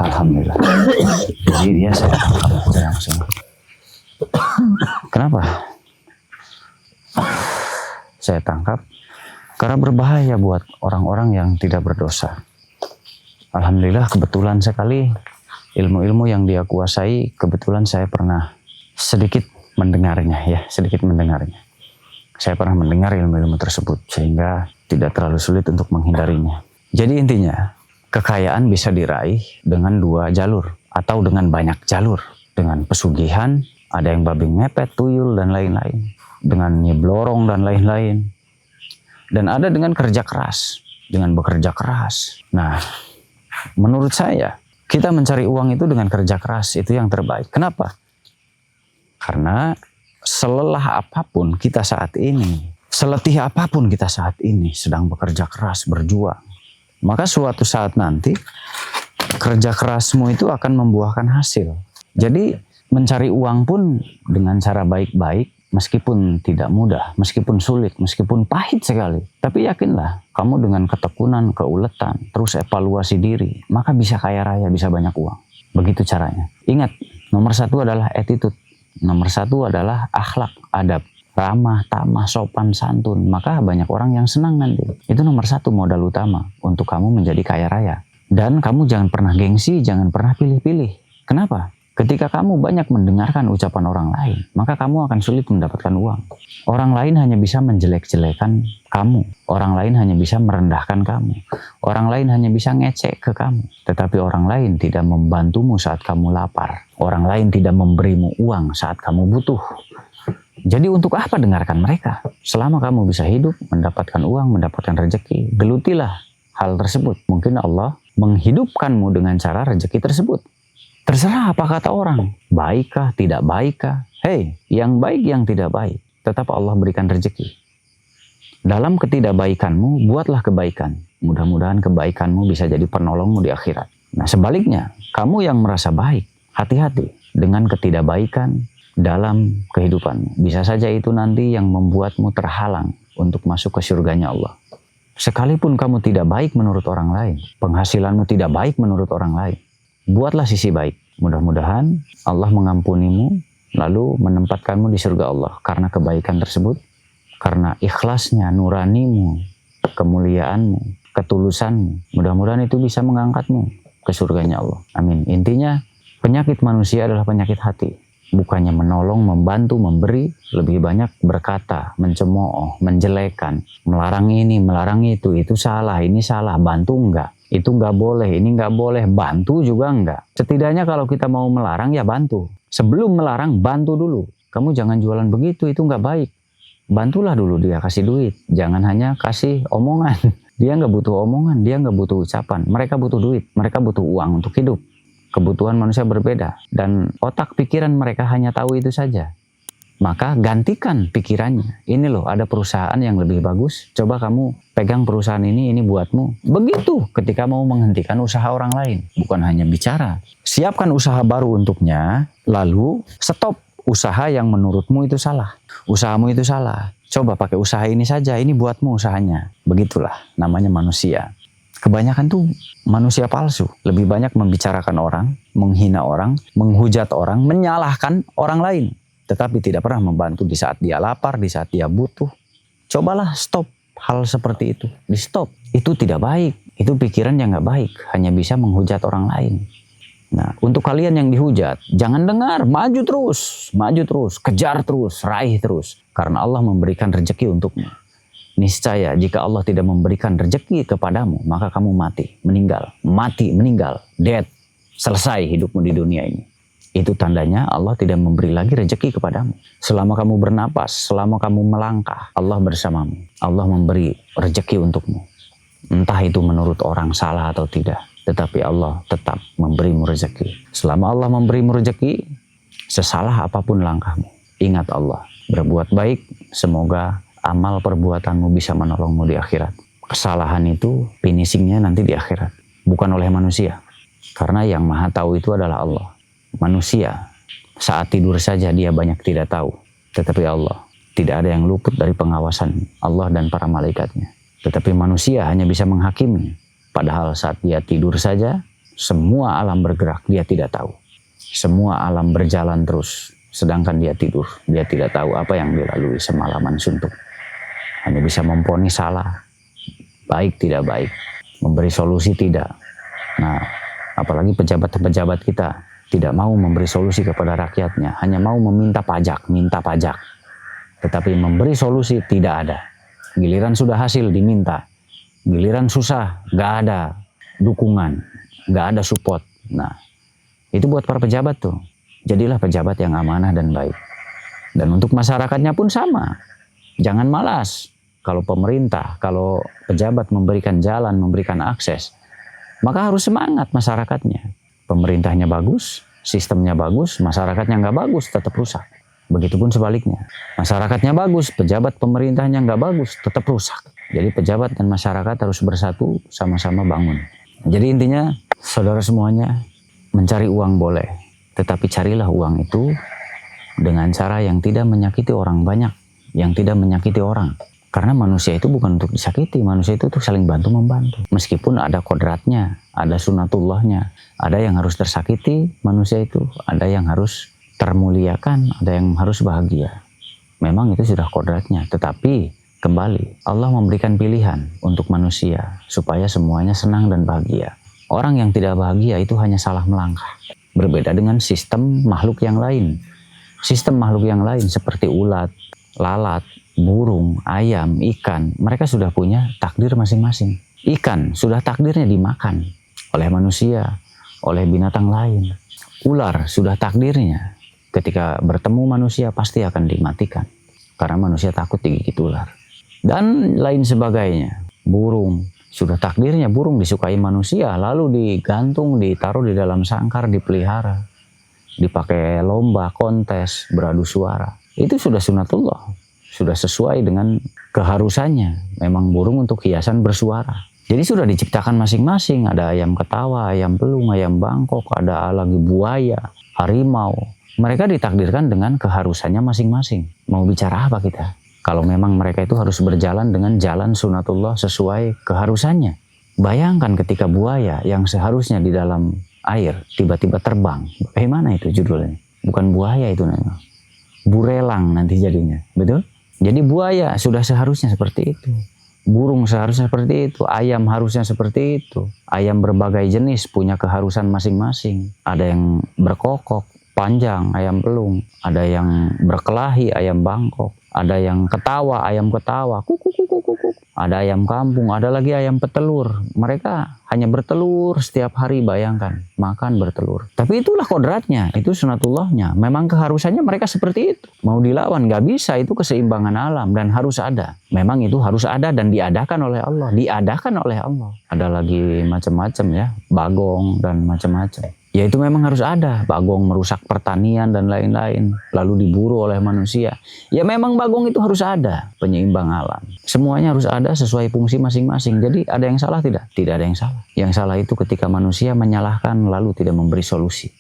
Alhamdulillah. Jadi dia saya tangkap langsung. Kenapa? Saya tangkap karena berbahaya buat orang-orang yang tidak berdosa. Alhamdulillah kebetulan sekali ilmu-ilmu yang dia kuasai, kebetulan saya pernah sedikit mendengarnya ya, sedikit mendengarnya. Saya pernah mendengar ilmu-ilmu tersebut sehingga tidak terlalu sulit untuk menghindarinya. Jadi intinya, kekayaan bisa diraih dengan 2 jalur atau dengan banyak jalur. Dengan pesugihan, ada yang babi ngepet, tuyul, dan lain-lain. Dengan nyeblorong dan lain-lain. Dan ada dengan kerja keras, dengan bekerja keras. Nah, menurut saya, kita mencari uang itu dengan kerja keras, itu yang terbaik. Kenapa? Karena selelah apapun kita saat ini, seletih apapun kita saat ini sedang bekerja keras, berjuang. Maka suatu saat nanti kerja kerasmu itu akan membuahkan hasil. Jadi mencari uang pun dengan cara baik-baik Meskipun tidak mudah, meskipun sulit, meskipun pahit sekali. Tapi yakinlah, kamu dengan ketekunan, keuletan, terus evaluasi diri, maka bisa kaya raya, bisa banyak uang. Begitu caranya. Ingat, nomor satu adalah attitude. Nomor satu adalah akhlak, adab. Ramah, tamah, sopan, santun. Maka banyak orang yang senang nanti. Itu nomor satu modal utama untuk kamu menjadi kaya raya. Dan kamu jangan pernah gengsi, jangan pernah pilih-pilih. Kenapa? Ketika kamu banyak mendengarkan ucapan orang lain, maka kamu akan sulit mendapatkan uang. Orang lain hanya bisa menjelek-jelekan kamu. Orang lain hanya bisa merendahkan kamu. Orang lain hanya bisa ngecek ke kamu. Tetapi orang lain tidak membantumu saat kamu lapar. Orang lain tidak memberimu uang saat kamu butuh. Jadi untuk apa dengarkan mereka? Selama kamu bisa hidup, mendapatkan uang, mendapatkan rezeki, gelutilah hal tersebut. Mungkin Allah menghidupkanmu dengan cara rezeki tersebut. Terserah apa kata orang, baikkah, tidak baikkah. Hei, yang baik, yang tidak baik, tetap Allah berikan rezeki. Dalam ketidakbaikanmu, buatlah kebaikan. Mudah-mudahan kebaikanmu bisa jadi penolongmu di akhirat. Nah sebaliknya, kamu yang merasa baik, hati-hati dengan ketidakbaikan dalam kehidupanmu. Bisa saja itu nanti yang membuatmu terhalang untuk masuk ke surganya Allah. Sekalipun kamu tidak baik menurut orang lain, penghasilanmu tidak baik menurut orang lain, buatlah sisi baik. Mudah-mudahan Allah mengampunimu lalu menempatkanmu di surga Allah karena kebaikan tersebut, karena ikhlasnya, nuranimu, kemuliaanmu, ketulusanmu. Mudah-mudahan itu bisa mengangkatmu ke surganya Allah. Amin. Intinya penyakit manusia adalah penyakit hati. Bukannya menolong, membantu, memberi, lebih banyak berkata, mencemooh, menjelekan, melarang ini, melarang itu salah, ini salah, bantu enggak. Itu nggak boleh, ini nggak boleh, bantu juga nggak. Setidaknya kalau kita mau melarang ya bantu. Sebelum melarang, bantu dulu. Kamu jangan jualan begitu, itu nggak baik. Bantulah dulu dia kasih duit. Jangan hanya kasih omongan. Dia nggak butuh omongan, dia nggak butuh ucapan. Mereka butuh duit, mereka butuh uang untuk hidup. Kebutuhan manusia berbeda. Dan otak pikiran mereka hanya tahu itu saja. Maka gantikan pikirannya. Ini loh, ada perusahaan yang lebih bagus. Coba kamu pegang perusahaan ini buatmu. Begitu ketika mau menghentikan usaha orang lain. Bukan hanya bicara. Siapkan usaha baru untuknya, lalu stop usaha yang menurutmu itu salah. Usahamu itu salah. Coba pakai usaha ini saja, ini buatmu usahanya. Begitulah namanya manusia. Kebanyakan tuh manusia palsu. Lebih banyak membicarakan orang, menghina orang, menghujat orang, menyalahkan orang lain. Tetapi tidak pernah membantu di saat dia lapar, di saat dia butuh. Cobalah stop hal seperti itu. Di stop. Itu tidak baik. Itu pikiran yang nggak baik. Hanya bisa menghujat orang lain. Nah, untuk kalian yang dihujat, jangan dengar. Maju terus. Maju terus. Kejar terus. Raih terus. Karena Allah memberikan rezeki untukmu. Niscaya jika Allah tidak memberikan rezeki kepadamu, maka kamu mati. Meninggal. Mati, meninggal. Dead. Selesai hidupmu di dunia ini. Itu tandanya Allah tidak memberi lagi rezeki kepadamu. Selama kamu bernapas, selama kamu melangkah, Allah bersamamu. Allah memberi rezeki untukmu. Entah itu menurut orang salah atau tidak, tetapi Allah tetap memberimu rezeki. Selama Allah memberimu rezeki, sesalah apapun langkahmu, ingat Allah. Berbuat baik, semoga amal perbuatanmu bisa menolongmu di akhirat. Kesalahan itu finishingnya nanti di akhirat, bukan oleh manusia. Karena yang maha tahu itu adalah Allah. Manusia saat tidur saja dia banyak tidak tahu, tetapi Allah tidak ada yang luput dari pengawasan Allah dan para malaikatnya. Tetapi manusia hanya bisa menghakimi, padahal saat dia tidur saja semua alam bergerak, dia tidak tahu. Semua alam berjalan terus, sedangkan dia tidur, dia tidak tahu apa yang dilalui semalaman suntuk. Hanya bisa memvonis salah, baik tidak baik, memberi solusi tidak. Nah, apalagi pejabat-pejabat kita tidak mau memberi solusi kepada rakyatnya, hanya mau meminta pajak, minta pajak. Tetapi memberi solusi tidak ada. Giliran sudah hasil diminta. Giliran susah, gak ada dukungan, gak ada support. Nah, itu buat para pejabat tuh. Jadilah pejabat yang amanah dan baik. Dan untuk masyarakatnya pun sama. Jangan malas. Kalau pemerintah, kalau pejabat memberikan jalan, memberikan akses, maka harus semangat masyarakatnya. Pemerintahnya bagus, sistemnya bagus, masyarakatnya nggak bagus, tetap rusak. Begitupun sebaliknya. Masyarakatnya bagus, pejabat pemerintahnya nggak bagus, tetap rusak. Jadi pejabat dan masyarakat harus bersatu, sama-sama bangun. Jadi intinya, saudara semuanya, mencari uang boleh. Tetapi carilah uang itu dengan cara yang tidak menyakiti orang banyak, yang tidak menyakiti orang. Karena manusia itu bukan untuk disakiti, manusia itu untuk saling bantu-membantu. Meskipun ada kodratnya, ada sunatullahnya, ada yang harus tersakiti manusia itu, ada yang harus termuliakan, ada yang harus bahagia. Memang itu sudah kodratnya, tetapi kembali Allah memberikan pilihan untuk manusia supaya semuanya senang dan bahagia. Orang yang tidak bahagia itu hanya salah melangkah. Berbeda dengan sistem makhluk yang lain. Sistem makhluk yang lain seperti ulat, lalat, burung, ayam, ikan, mereka sudah punya takdir masing-masing. Ikan sudah takdirnya dimakan oleh manusia, oleh binatang lain. Ular sudah takdirnya ketika bertemu manusia pasti akan dimatikan. Karena manusia takut digigit ular. Dan lain sebagainya. Burung, sudah takdirnya burung disukai manusia, lalu digantung, ditaruh di dalam sangkar, dipelihara. Dipakai lomba, kontes, beradu suara. Itu sudah sunatullah. Sudah sesuai dengan keharusannya. Memang burung untuk hiasan bersuara. Jadi sudah diciptakan masing-masing. Ada ayam ketawa, ayam pelung, ayam bangkok, ada lagi buaya, harimau. Mereka ditakdirkan dengan keharusannya masing-masing. Mau bicara apa kita? Kalau memang mereka itu harus berjalan dengan jalan sunatullah sesuai keharusannya. Bayangkan ketika buaya yang seharusnya di dalam air tiba-tiba terbang. Bagaimana itu judulnya? Bukan buaya itu namanya. Burelang nanti jadinya. Betul? Jadi buaya sudah seharusnya seperti itu. Burung seharusnya seperti itu. Ayam harusnya seperti itu. Ayam berbagai jenis punya keharusan masing-masing. Ada yang berkokok, panjang, ayam pelung. Ada yang berkelahi, ayam bangkok. Ada yang ketawa, ayam ketawa. Kuk, kuk, kuk, kuk, kuk. Ada ayam kampung, ada lagi ayam petelur. Mereka hanya bertelur setiap hari, bayangkan. Makan bertelur. Tapi itulah kodratnya, itu sunatullahnya. Memang keharusannya mereka seperti itu. Mau dilawan, gak bisa, itu keseimbangan alam dan harus ada. Memang itu harus ada dan diadakan oleh Allah. Diadakan oleh Allah. Ada lagi macam-macam ya, bagong dan macam-macam. Ya itu memang harus ada. Bagong merusak pertanian dan lain-lain. Lalu diburu oleh manusia. Ya memang bagong itu harus ada. Penyeimbang alam. Semuanya harus ada sesuai fungsi masing-masing. Jadi ada yang salah tidak? Tidak ada yang salah. Yang salah itu ketika manusia menyalahkan lalu tidak memberi solusi.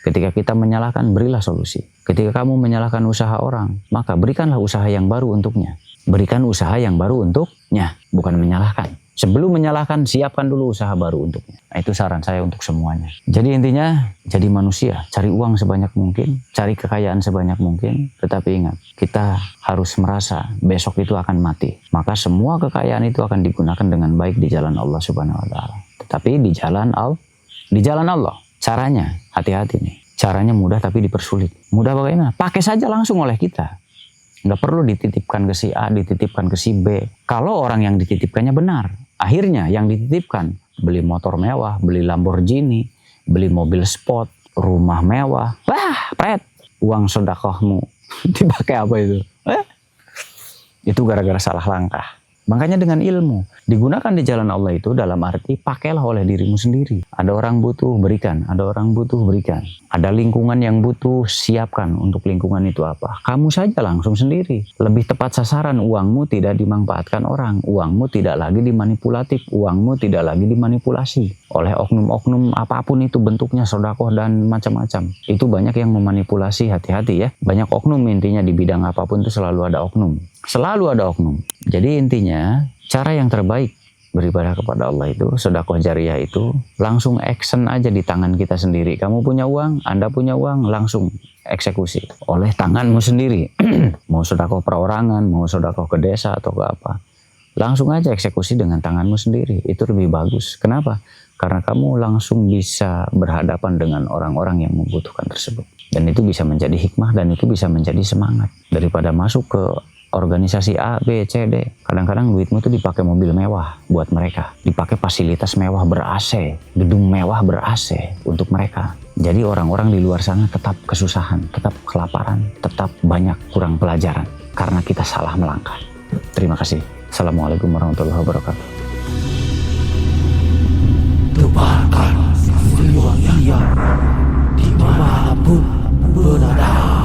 Ketika kita menyalahkan, berilah solusi. Ketika kamu menyalahkan usaha orang, maka berikanlah usaha yang baru untuknya. Berikan usaha yang baru untuknya. Bukan menyalahkan. Sebelum menyalahkan, siapkan dulu usaha baru untuknya. Nah, itu saran saya untuk semuanya. Jadi intinya, jadi manusia. Cari uang sebanyak mungkin. Cari kekayaan sebanyak mungkin. Tetapi ingat, kita harus merasa besok itu akan mati. Maka semua kekayaan itu akan digunakan dengan baik di jalan Allah Subhanahu Wa Taala. Tetapi di jalan Allah. Caranya, hati-hati nih. Caranya mudah tapi dipersulit. Mudah bagaimana? Pakai saja langsung oleh kita. Nggak perlu dititipkan ke si A, dititipkan ke si B. Kalau orang yang dititipkannya benar. Akhirnya yang dititipkan, beli motor mewah, beli Lamborghini, beli mobil sport, rumah mewah. Wah, pret, uang sedekahmu dipakai apa itu? Itu gara-gara salah langkah. Makanya dengan ilmu, digunakan di jalan Allah itu dalam arti pakailah oleh dirimu sendiri. Ada orang butuh, berikan. Ada orang butuh, berikan. Ada lingkungan yang butuh, siapkan untuk lingkungan itu apa. Kamu saja langsung sendiri. Lebih tepat sasaran, uangmu tidak dimanfaatkan orang. Uangmu tidak lagi dimanipulatif. Uangmu tidak lagi dimanipulasi oleh oknum-oknum apapun itu bentuknya, sedekah dan macam-macam. Itu banyak yang memanipulasi, hati-hati ya. Banyak oknum intinya di bidang apapun itu selalu ada oknum. Selalu ada oknum. Jadi intinya cara yang terbaik beribadah kepada Allah itu, sedekah jariyah itu langsung action aja di tangan kita sendiri. Kamu punya uang, Anda punya uang, langsung eksekusi oleh tanganmu sendiri. Mau sedekah perorangan, mau sedekah ke desa atau ke apa, langsung aja eksekusi dengan tanganmu sendiri. Itu lebih bagus. Kenapa? Karena kamu langsung bisa berhadapan dengan orang-orang yang membutuhkan tersebut. Dan itu bisa menjadi hikmah dan itu bisa menjadi semangat daripada masuk ke organisasi A, B, C, D. Kadang-kadang duitmu tuh dipakai mobil mewah buat mereka. Dipakai fasilitas mewah ber-AC, gedung mewah ber-AC untuk mereka. Jadi orang-orang di luar sana tetap kesusahan, tetap kelaparan, tetap banyak kurang pelajaran. Karena kita salah melangkah. Terima kasih. Assalamualaikum warahmatullahi wabarakatuh. Tebarkan siliwangi dimanapun berada.